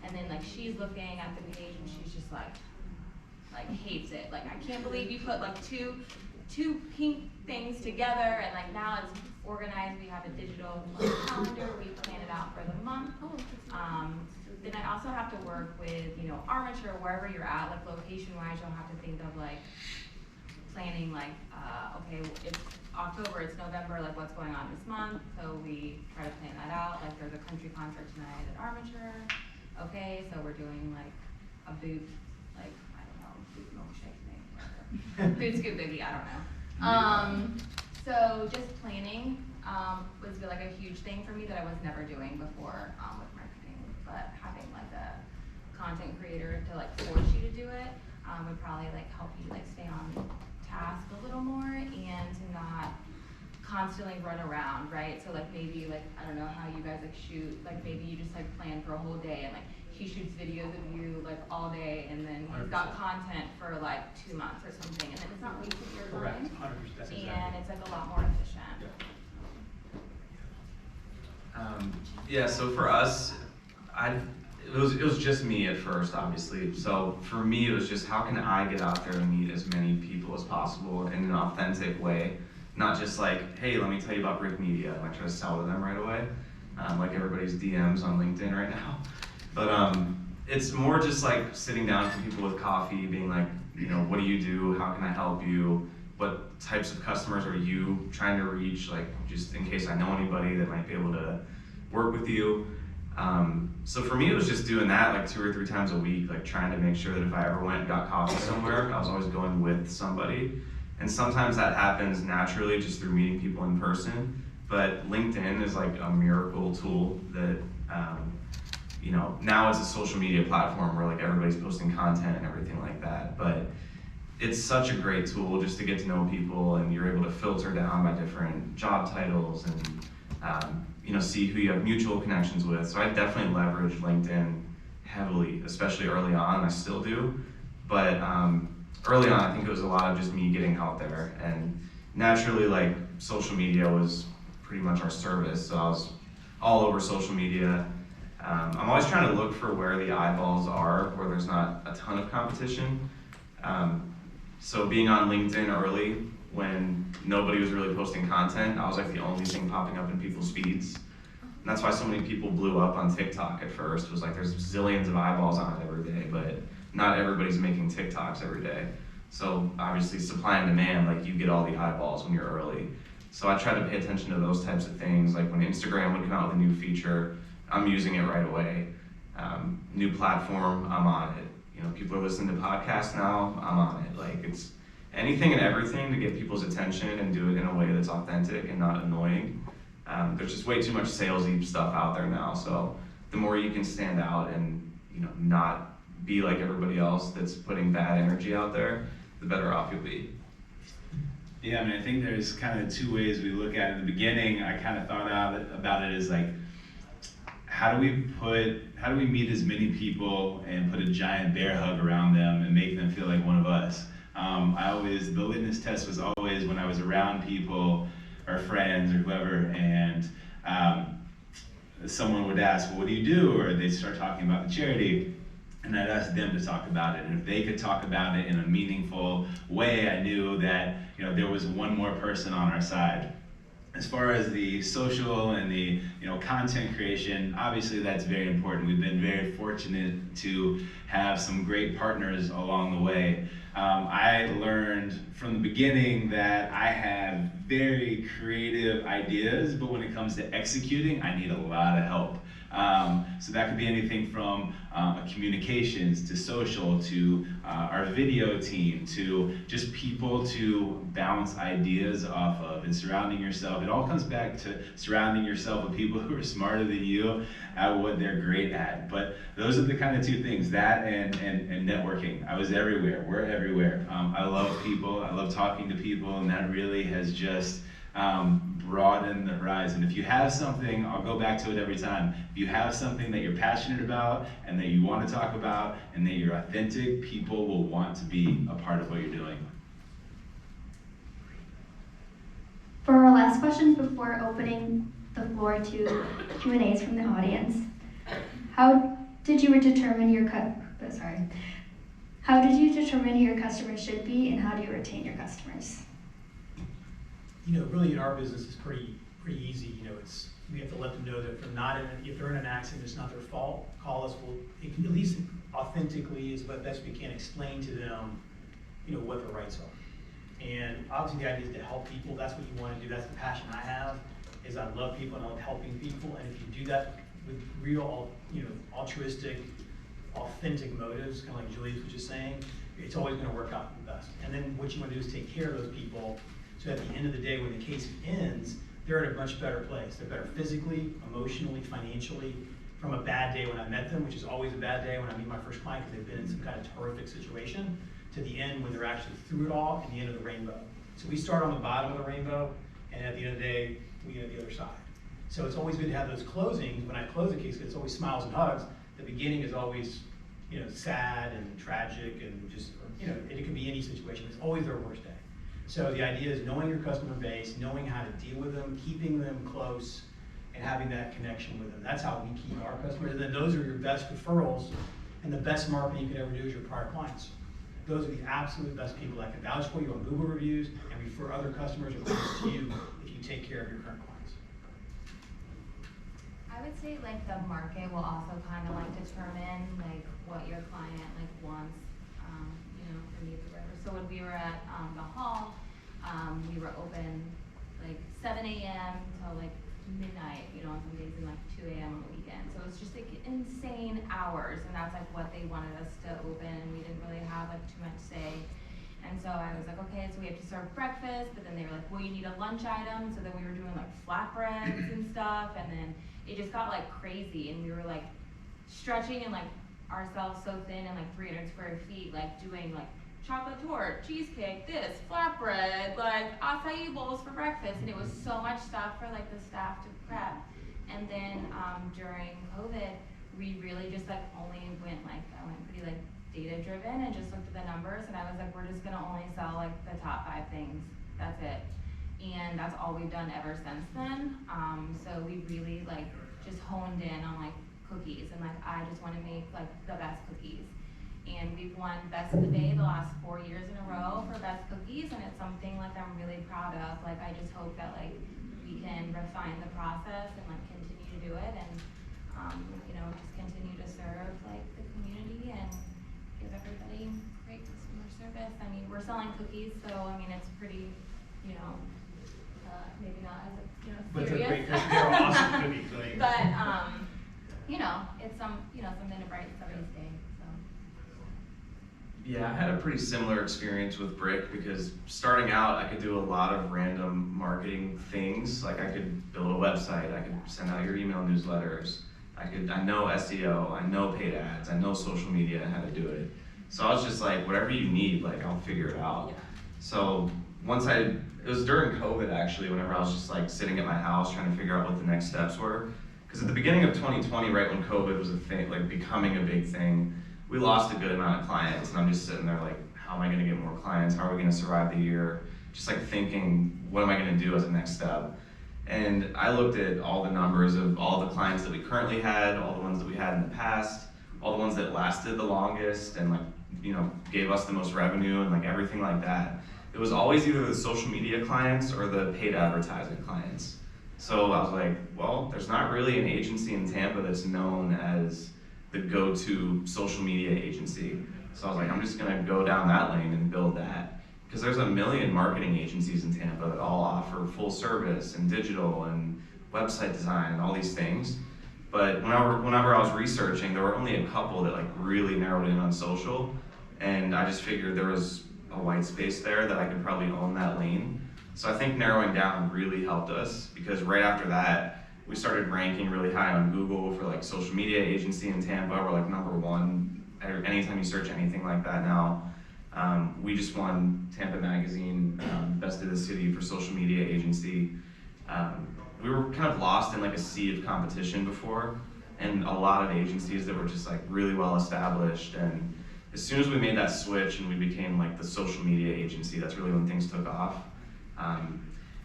C: and then she's looking at the page and she's just hates it. I can't believe you put two pink things together, and now it's organized. We have a digital calendar. We plan it out for the month. Then I also have to work with armature wherever you're at, location-wise. You'll have to think of planning. Okay, it's October, it's November. What's going on this month? So we try to plan that out. There's a country concert tonight at armature. Okay, so we're doing a boot, I don't know, boot milkshake thing, whatever. Boot scoop biggie, I don't know. So just planning was a huge thing for me that I was never doing before with marketing. But having a content creator to force you to do it would probably help you stay on task a little more and to not constantly run around, right? So maybe I don't know how you guys shoot, maybe you just plan for a whole day, and he shoots videos of you all day, and then he's got content for 2 months or something, and then it's not wasting your time.
B: 100%.
C: And it's a lot more efficient.
D: Yeah, so for us, it was just me at first, obviously. So for me, it was just how can I get out there and meet as many people as possible in an authentic way, not just hey, let me tell you about Brick Media, and try to sell to them right away, everybody's DMs on LinkedIn right now. But it's more just sitting down with people with coffee, being what do you do? How can I help you? What types of customers are you trying to reach? Just in case I know anybody that might be able to work with you. So for me, it was just doing that like 2 or 3 times a week, like trying to make sure that if I ever went and got coffee somewhere, I was always going with somebody. And sometimes that happens naturally just through meeting people in person. But LinkedIn is like a miracle tool that, you know, now it's a social media platform where like everybody's posting content and everything like that. But it's such a great tool just to get to know people, and you're able to filter down by different job titles and you know, see who you have mutual connections with. So I definitely leverage LinkedIn heavily, especially early on. I still do, but early on I think it was a lot of just me getting out there, and naturally like social media was pretty much our service, so I was all over social media. I'm always trying to look for where the eyeballs are, where there's not a ton of competition. So being on LinkedIn early, when nobody was really posting content, I was like the only thing popping up in people's feeds. And that's why so many people blew up on TikTok at first. It was like there's zillions of eyeballs on it every day, but not everybody's making TikToks every day. So obviously supply and demand, like you get all the eyeballs when you're early. So I try to pay attention to those types of things. Like when Instagram would come out with a new feature, I'm using it right away. New platform, I'm on it. You know, people are listening to podcasts now, I'm on it. Like it's anything and everything to get people's attention and do it in a way that's authentic and not annoying. There's just way too much salesy stuff out there now. So the more you can stand out and, you know, not be like everybody else that's putting bad energy out there, the better off you'll be.
E: Yeah, I mean, I think there's kind of 2 ways we look at it. In the beginning, I kind of thought about it as like, how do we meet as many people and put a giant bear hug around them and make them feel like one of us? The litmus test was always when I was around people or friends or whoever, and someone would ask, well, what do you do? Or they'd start talking about the charity, and I'd ask them to talk about it. And if they could talk about it in a meaningful way, I knew that, you know, there was one more person on our side. As far as the social and the, you know, content creation, obviously that's very important. We've been very fortunate to have some great partners along the way. I learned from the beginning that I have very creative ideas, but when it comes to executing, I need a lot of help. So that could be anything from communications to social to our video team to just people to bounce ideas off of, and surrounding yourself. It all comes back to surrounding yourself with people who are smarter than you at what they're great at. But those are the kind of 2 things, that and networking. I was everywhere, we're everywhere. I love people, I love talking to people, and that really has just broaden the horizon. If you have something, I'll go back to it every time. If you have something that you're passionate about and that you want to talk about and that you're authentic, people will want to be a part of what you're doing.
A: For our last questions before opening the floor to Q&As from the audience, how did you determine who your customers should be, and how do you retain your customers?
B: You know, really in our business it's pretty easy. You know, we have to let them know that if they're in an accident, it's not their fault. Call us. We'll at least authentically, as best we can, explain to them, you know, what their rights are. And obviously the idea is to help people. That's what you want to do. That's the passion I have. Is I love people and I love helping people. And if you do that with real, you know, altruistic, authentic motives, kind of like Julius was just saying, it's always going to work out the best. And then what you want to do is take care of those people. So at the end of the day, when the case ends, they're in a much better place. They're better physically, emotionally, financially. From a bad day when I met them, which is always a bad day when I meet my first client because they've been in some kind of horrific situation, to the end when they're actually through it all and the end of the rainbow. So we start on the bottom of the rainbow, and at the end of the day, we get the other side. So it's always good to have those closings. When I close a case, it's always smiles and hugs. The beginning is always, you know, sad and tragic and just, you know, it can be any situation. It's always their worst day. So the idea is knowing your customer base, knowing how to deal with them, keeping them close, and having that connection with them. That's how we keep our customers. And then those are your best referrals, and the best marketing you could ever do is your prior clients. Those are the absolute best people that can vouch for you on Google reviews and refer other customers or clients to you if you take care of your current clients.
C: I would say like the market will also kind of like determine like what your client like wants, you know, for needs or whatever. So when we were at the hall, we were open like 7 a.m. till like midnight, you know, on some days and like 2 a.m. on the weekend. So it's just like insane hours, and that's like what they wanted us to open, and we didn't really have like too much say. And so I was like, okay, so we have to serve breakfast, but then they were like, well, you need a lunch item. So then we were doing like flatbreads and stuff, and then it just got like crazy, and we were like stretching and like ourselves so thin and like 300 square feet, like doing like chocolate torte, cheesecake, this, flatbread, like acai bowls for breakfast, and it was so much stuff for like the staff to prep. And then during COVID, we really just like only went like, I went pretty like data driven and just looked at the numbers, and I was like, we're just gonna only sell like the top 5 things, that's it. And that's all we've done ever since then. So we really like just honed in on like cookies, and like I just wanna make like the best cookies. And we've won Best of the Bay the last 4 years in a row for best cookies, and it's something like I'm really proud of. Like I just hope that like we can refine the process and like continue to do it, and you know, just continue to serve like the community and give everybody great customer service. I mean, we're selling cookies, so I mean, it's pretty, you know, maybe not as, you know,
F: But
C: serious.
F: they're awesome cookies, like.
C: But, you know, it's you know, something to brighten somebody's day, so.
D: Yeah, I had a pretty similar experience with Brick because starting out, I could do a lot of random marketing things. Like I could build a website, I could send out your email newsletters. I know SEO, I know paid ads, I know social media and how to do it. So I was just like, whatever you need, like I'll figure it out.
C: Yeah.
D: So it was during COVID actually, whenever I was just like sitting at my house trying to figure out what the next steps were. Because at the beginning of 2020, right when COVID was a thing, like becoming a big thing, we lost a good amount of clients, and I'm just sitting there like, how am I gonna get more clients? How are we gonna survive the year? Just like thinking, what am I gonna do as a next step? And I looked at all the numbers of all the clients that we currently had, all the ones that we had in the past, all the ones that lasted the longest and like, you know, gave us the most revenue and like everything like that. It was always either the social media clients or the paid advertising clients. So I was like, well, there's not really an agency in Tampa that's known as the go-to social media agency. So I was like, I'm just gonna go down that lane and build that. Because there's a million marketing agencies in Tampa that all offer full service and digital and website design and all these things. But whenever I was researching, there were only a couple that like really narrowed in on social. And I just figured there was a white space there that I could probably own that lane. So I think narrowing down really helped us, because right after that, we started ranking really high on Google for like social media agency in Tampa. We're like #1 anytime you search anything like that now. We just won Tampa Magazine Best of the City for social media agency. We were kind of lost in like a sea of competition before, and a lot of agencies that were just like really well established. And as soon as we made that switch and we became like the social media agency, that's really when things took off.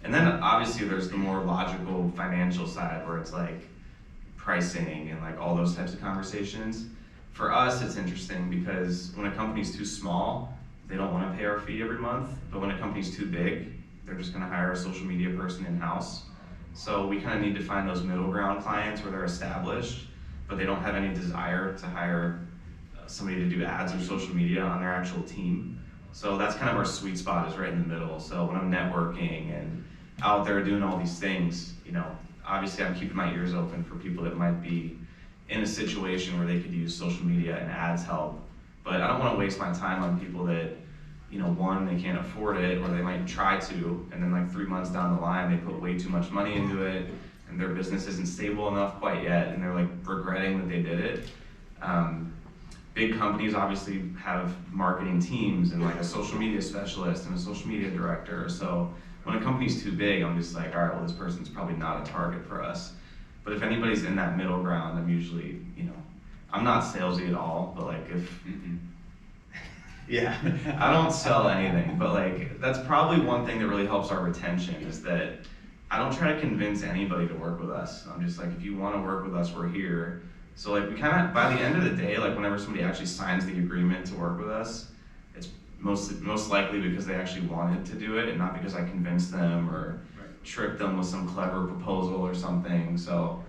D: And then obviously there's the more logical financial side where it's like pricing and like all those types of conversations. For us, it's interesting because when a company's too small, they don't want to pay our fee every month. But when a company's too big, they're just going to hire a social media person in-house. So we kind of need to find those middle ground clients where they're established, but they don't have any desire to hire somebody to do ads or social media on their actual team. So that's kind of our sweet spot, is right in the middle. So when I'm networking and out there doing all these things, you know, obviously I'm keeping my ears open for people that might be in a situation where they could use social media and ads help. But I don't want to waste my time on people that, you know, one, they can't afford it, or they might try to, and then like 3 months down the line, they put way too much money into it, and their business isn't stable enough quite yet, and they're like regretting that they did it. Big companies obviously have marketing teams and like a social media specialist and a social media director. So when a company's too big, I'm just like, all right, well, this person's probably not a target for us. But if anybody's in that middle ground, I'm usually, you know, I'm not salesy at all, but like if, yeah, I don't sell anything, but like that's probably one thing that really helps our retention, is that I don't try to convince anybody to work with us. I'm just like, if you want to work with us, we're here. So like we kind of, by the end of the day, like whenever somebody actually signs the agreement to work with us, it's most likely because they actually wanted to do it and not because I convinced them or tricked them with some clever proposal or something. So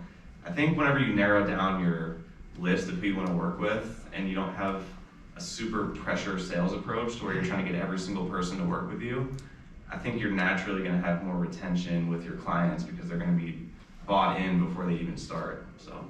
D: I think whenever you narrow down your list of who you want to work with and you don't have a super pressure sales approach to where you're trying to get every single person to work with you, I think you're naturally going to have more retention with your clients because they're going to be bought in before they even start, so.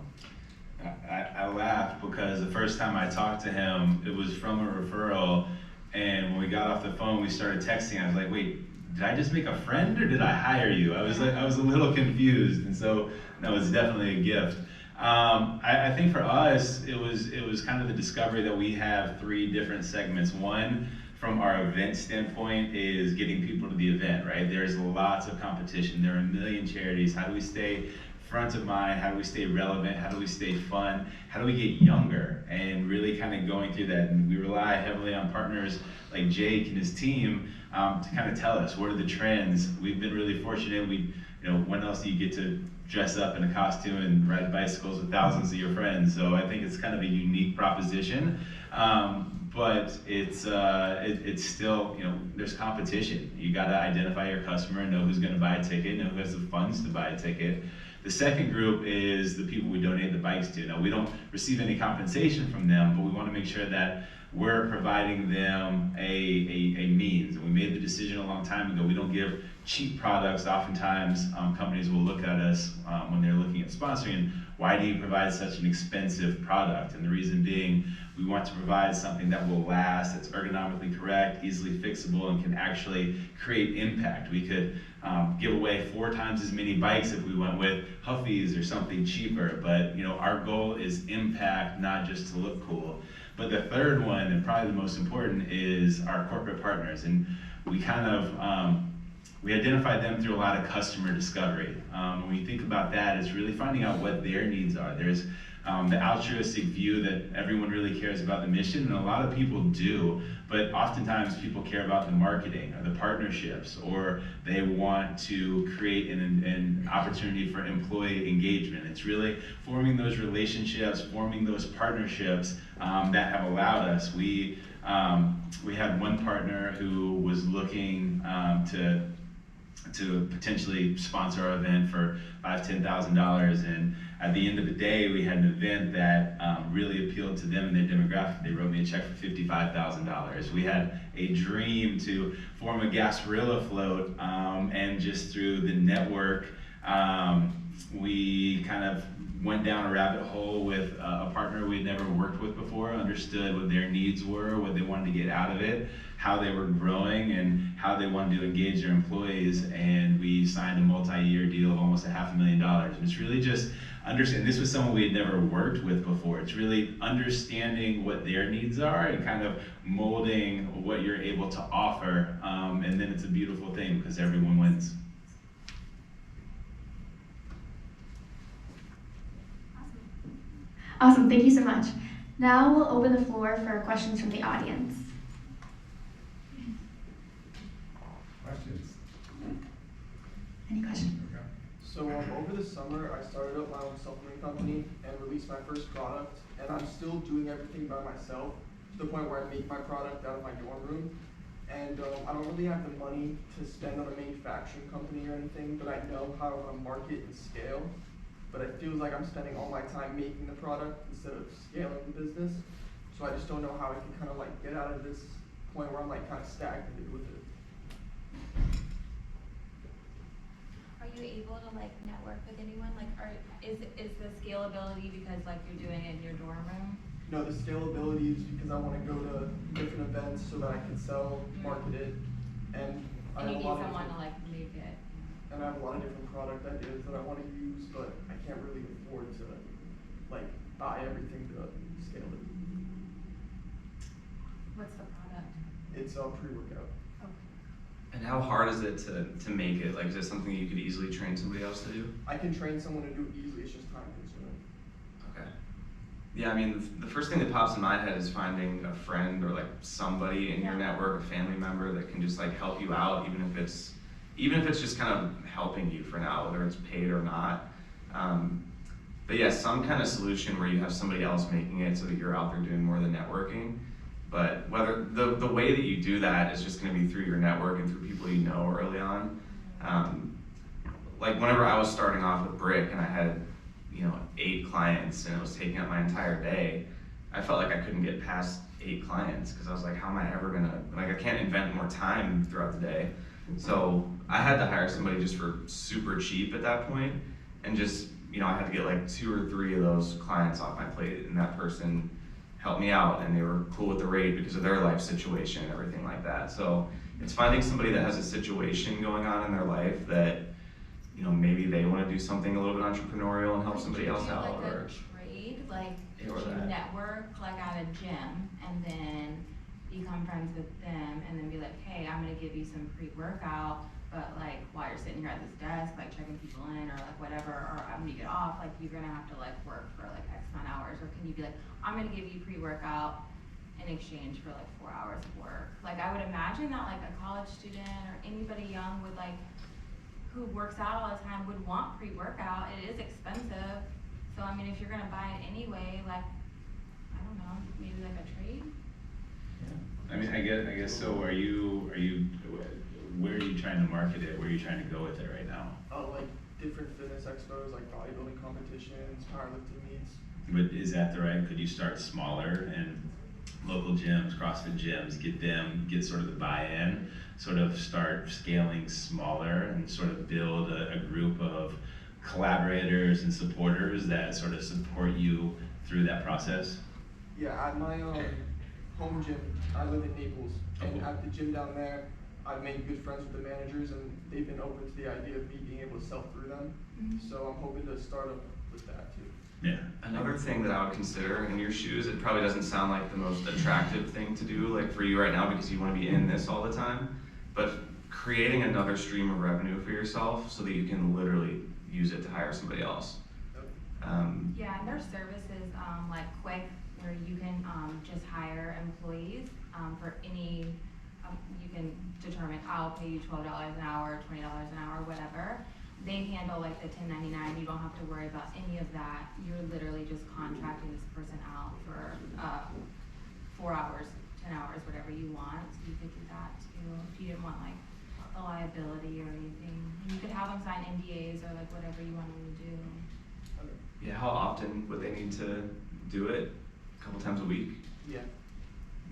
E: I laugh because the first time I talked to him, it was from a referral, and when we got off the phone, we started texting. I was like, wait, did I just make a friend or did I hire you? I was a little confused, and so no, it's definitely a gift. I think for us, it was kind of the discovery that we have 3 different segments. One, from our event standpoint, is getting people to the event, right? There's lots of competition. There are a million charities. How do we stay front of mind? How do we stay relevant? How do we stay fun? How do we get younger? And really kind of going through that. And we rely heavily on partners like Jake and his team to kind of tell us what are the trends. We've been really fortunate. When else do you get to dress up in a costume and ride bicycles with thousands of your friends? So I think it's kind of a unique proposition. But it's still, there's competition. You got to identify your customer and know who's going to buy a ticket, know who has the funds to buy a ticket. The second group is the people we donate the bikes to. Now, we don't receive any compensation from them, but we want to make sure that we're providing them a means. And we made the decision a long time ago. We don't give cheap products. Oftentimes, companies will look at us when they're looking at sponsoring, why do you provide such an expensive product? And the reason being, we want to provide something that will last, that's ergonomically correct, easily fixable, and can actually create impact. We could give away 4 times as many bikes if we went with Huffies or something cheaper, but our goal is impact, not just to look cool. But the third one, and probably the most important, is our corporate partners. And we kind of, we identified them through a lot of customer discovery. When you think about that, it's really finding out what their needs are. There's the altruistic view that everyone really cares about the mission, and a lot of people do, but oftentimes people care about the marketing or the partnerships, or they want to create an opportunity for employee engagement. It's really forming those relationships, forming those partnerships that have allowed us. We had one partner who was looking to potentially sponsor our event for $5,000-$10,000, and at the end of the day, we had an event that really appealed to them and their demographic. They wrote me a check for $55,000. We had a dream to form a Gasparilla float, and just through the network, we kind of went down a rabbit hole with a partner we'd never worked with before, understood what their needs were, what they wanted to get out of it, how they were growing, and how they wanted to engage their employees, and we signed a multi-year deal of almost $500,000. And it's really just understanding, this was someone we had never worked with before. It's really understanding what their needs are and kind of molding what you're able to offer, and then it's a beautiful thing because everyone wins.
A: Awesome, thank you so much. Now we'll open the floor for questions from the audience.
F: Questions?
A: Any questions?
G: So over the summer, I started up my own supplement company and released my first product, and I'm still doing everything by myself to the point where I make my product out of my dorm room. And I don't really have the money to spend on a manufacturing company or anything, but I know how to market and scale. But it feels like I'm spending all my time making the product instead of scaling the business. So I just don't know how I can kind of like get out of this point where I'm like kind of stagnated with it.
C: Are you able to like network with anyone? Like, is the scalability because like you're doing it in your dorm room?
G: No, the scalability is because I want to go to different events so that I can sell, market it, and I
C: And you
G: have a
C: need
G: lot of
C: someone to
G: different-
C: like make it.
G: and I have a lot of different product ideas that I want to use, but I can't really afford to like buy everything to scale it.
C: What's the product?
G: It's a pre-workout.
C: Okay.
D: And how hard is it to make it? Like, is it something you could easily train somebody else to do?
G: I can train someone to do it easily, it's just time consuming.
D: Okay. Yeah, I mean, the first thing that pops in my head is finding a friend or like somebody in your network, a family member that can just like help you out, even if it's just kind of helping you for now, whether it's paid or not. But yeah, some kind of solution where you have somebody else making it so that you're out there doing more of the networking. But whether the way that you do that is just going to be through your network and through people you know early on. Like whenever I was starting off with Brick and I had 8 clients and it was taking up my entire day, I felt like I couldn't get past 8 clients because I was like, how am I ever gonna, like, I can't invent more time throughout the day. So I had to hire somebody just for super cheap at that point. and just, you know, I had to get like 2 or 3 of those clients off my plate, and that person helped me out, and they were cool with the rate because of their life situation and everything like that. So it's finding somebody that has a situation going on in their life that, you know, maybe they want to do something a little bit entrepreneurial and help somebody else out,
C: like
D: or
C: a trade, like
D: Yeah, or
C: you
D: that.
C: network like at a gym, and then become friends with them, and then be like, hey, I'm gonna give you some pre-workout, but like while you're sitting here at this desk, like checking people in or like whatever, or when you get off, like you're gonna have to like work for like X amount of hours, or can you be like, I'm gonna give you pre-workout in exchange for like 4 hours of work. Like I would imagine that like a college student or anybody young would like, who works out all the time would want pre-workout. It is expensive. So I mean, if you're gonna buy it anyway, like, I don't know, maybe like a trade?
E: I mean, I guess so. Where are you trying to market it? Where are you trying to go with it right now?
G: Like different fitness expos, like bodybuilding competitions, powerlifting meets.
E: But is that the right? Could you start smaller and local gyms, CrossFit gyms, get sort of the buy-in, sort of start scaling smaller and sort of build a group of collaborators and supporters that sort of support you through that process?
G: Yeah, at my home gym, I live in Naples, and
E: Oh.
G: at the gym down there, I've made good friends with the managers, and they've been open to the idea of me being able to sell through them. So I'm hoping to start up with that too.
E: Yeah.
D: Another thing that I would consider in your shoes, it probably doesn't sound like the most attractive thing to do, like for you right now, because you want to be in this all the time, but creating another stream of revenue for yourself so that you can literally use it to hire somebody else.
C: Yeah, and their service is like quick, where you can just hire employees for any, you can determine, I'll pay you $12 an hour, $20 an hour, whatever. They handle like the 1099, you don't have to worry about any of that. You're literally just contracting this person out for 4 hours, 10 hours, whatever you want. So you could do that too, if you didn't want like a liability or anything. You could have them sign NDAs or like whatever you want them to do.
D: Yeah, how often would they need to do it? A couple times a week?
G: Yeah.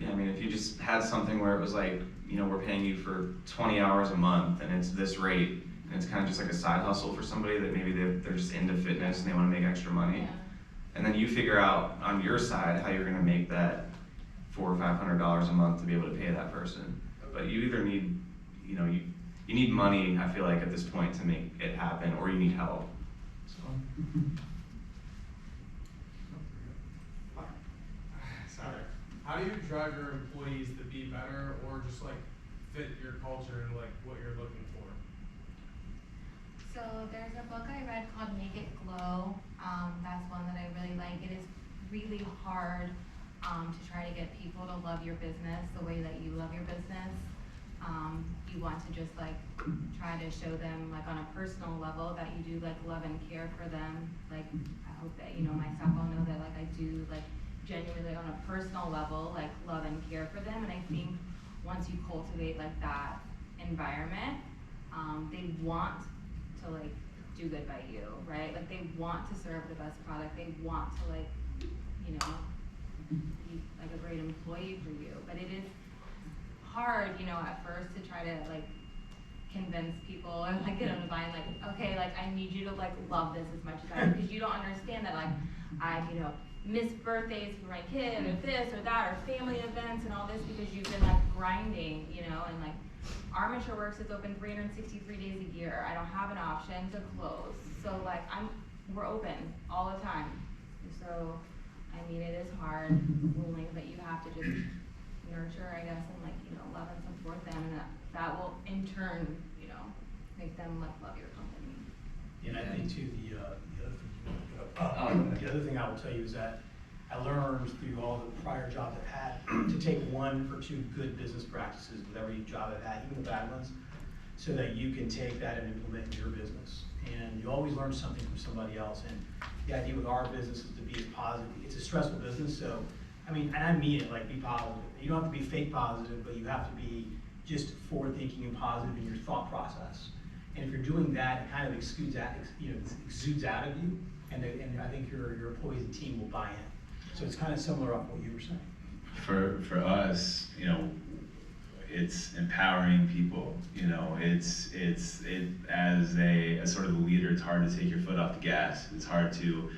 D: Yeah, I mean, if you just had something where it was like, you know, we're paying you for 20 hours a month and it's this rate, and it's kind of just like a side hustle for somebody that maybe they're just into fitness and they want to make extra money.
C: Yeah.
D: And then you figure out on your side how you're going to make that $400 or $500 a month to be able to pay that person. But you either need, you know, you need money, I feel like, at this point to make it happen, or you need help. So.
H: Sorry. How do you drive your employees to be better or just like fit your culture and like what you're looking for?
C: So there's a book I read called Make It Glow. That's one that I really like. It is really hard to try to get people to love your business the way that you love your business. You want to just like try to show them like on a personal level that you do like love and care for them. Like I hope that, you know, my staff all know that like I do like genuinely on a personal level like love and care for them. And I think once you cultivate like that environment, they want to like do good by you, right? Like they want to serve the best product. They want to like, you know, be like a great employee for you. But it is hard, you know, at first to try to like convince people or like get them to buy in, like, okay, like I need you to like love this as much as I do, because you don't understand that like I, you know, miss birthdays for my kid or this or that or family events and all this because you've been like grinding, you know, and like Armature Works is open 363 days a year. I don't have an option to close. So like we're open all the time. So I mean it is hard ruling, but you have to just nurture, I guess, and like, you know, love and support them, and that will in turn, you know, make them like love your company.
B: And I think too, the other thing I will tell you is that I learned through all the prior jobs I've had to take 1 or 2 good business practices with every job I've had, even the bad ones, so that you can take that and implement in your business. And you always learn something from somebody else. And the idea with our business is to be as positive. It's a stressful business, so I mean, and I mean it, like be positive. You don't have to be fake positive, but you have to be just forward thinking and positive in your thought process. And if you're doing that, it kind of exudes out of you, and I think your employees and team will buy in. So it's kind of similar to what you were saying.
E: For us, you know, it's empowering people. You know, it's as a sort of a leader, it's hard to take your foot off the gas. It's hard to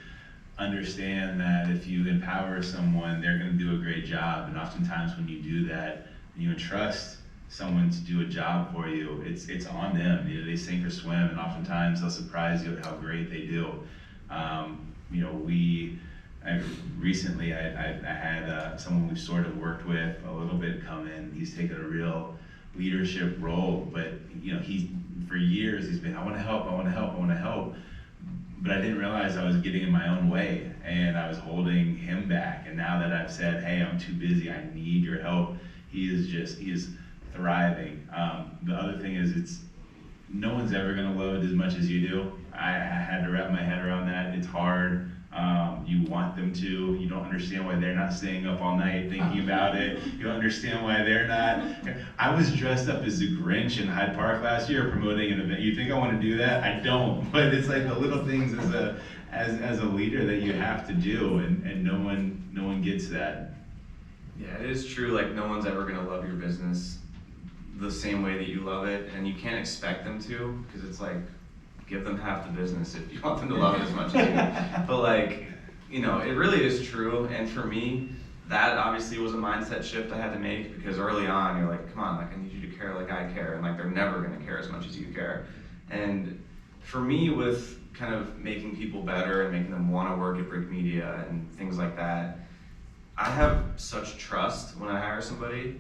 E: understand that if you empower someone, they're going to do a great job. And oftentimes when you do that, you entrust someone to do a job for you, it's on them. You know, they sink or swim, and oftentimes they'll surprise you at how great they do. You know, recently I had someone we've sort of worked with a little bit come in. He's taken a real leadership role, but you know, for years he's been, I want to help, I want to help, I want to help. But I didn't realize I was getting in my own way, and I was holding him back. And now that I've said, hey, I'm too busy, I need your help, he is thriving. The other thing is, no one's ever gonna love it as much as you do. I had to wrap my head around that. It's hard. You want them to. You don't understand why they're not staying up all night thinking about it. You don't understand why they're not. I was dressed up as the Grinch in Hyde Park last year promoting an event. You think I want to do that? I don't. But it's like the little things as a leader that you have to do, and no one gets that.
D: Yeah, it is true. Like, no one's ever gonna love your business the same way that you love it, and you can't expect them to, because it's like, give them half the business if you want them to love it as much as you. But like, you know, it really is true. And for me, that obviously was a mindset shift I had to make, because early on you're like, come on, like, I need you to care like I care, and like they're never gonna care as much as you care. And for me, with kind of making people better and making them wanna work at Brick Media and things like that, I have such trust when I hire somebody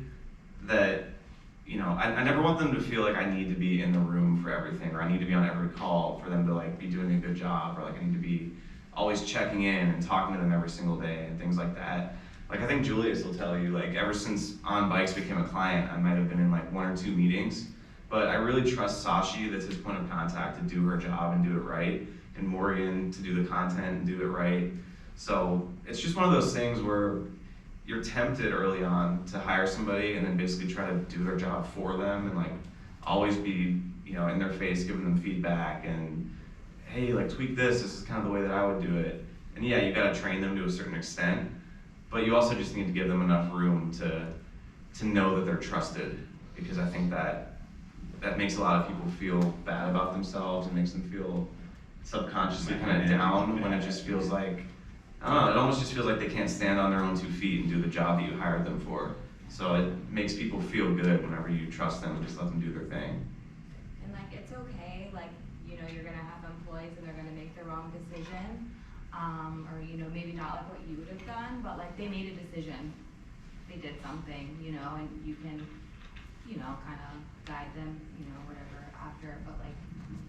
D: that, you know, I never want them to feel like I need to be in the room for everything, or I need to be on every call for them to like be doing a good job, or like I need to be always checking in and talking to them every single day and things like that. Like, I think Julius will tell you, like, ever since On Bikes became a client, I might have been in like 1 or 2 meetings, but I really trust Sashi, that's his point of contact, to do her job and do it right, and Morgan to do the content and do it right. So it's just one of those things where you're tempted early on to hire somebody and then basically try to do their job for them, and like always be, you know, in their face giving them feedback and, hey, like, tweak this is kind of the way that I would do it. And yeah, you gotta train them to a certain extent, but you also just need to give them enough room to know that they're trusted, because I think that makes a lot of people feel bad about themselves and makes them feel subconsciously kind of down when it just feels like, I don't know, it almost just feels like they can't stand on their own 2 feet and do the job that you hired them for. So it makes people feel good whenever you trust them and just let them do their thing.
C: And like, it's okay, like, you know, you're gonna have employees and they're gonna make the wrong decision, or, you know, maybe not like what you would have done, but like, they made a decision. They did something, you know, and you can, you know, kind of guide them, you know, whatever after, but like,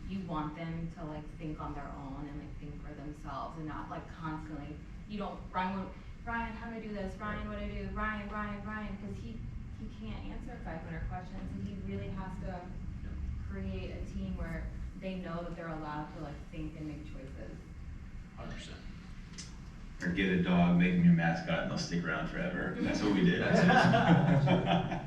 C: you want them to like think on their own and like think for themselves, and not like constantly, you don't, Ryan, how do I do this? Ryan, what do I do? Ryan, because he can't answer 500 questions, and he really has to create a team where they know that they're allowed to like think and make choices.
B: 100%.
E: Or get a dog, make them your mascot, and they'll stick around forever. That's what we did.
D: That's it.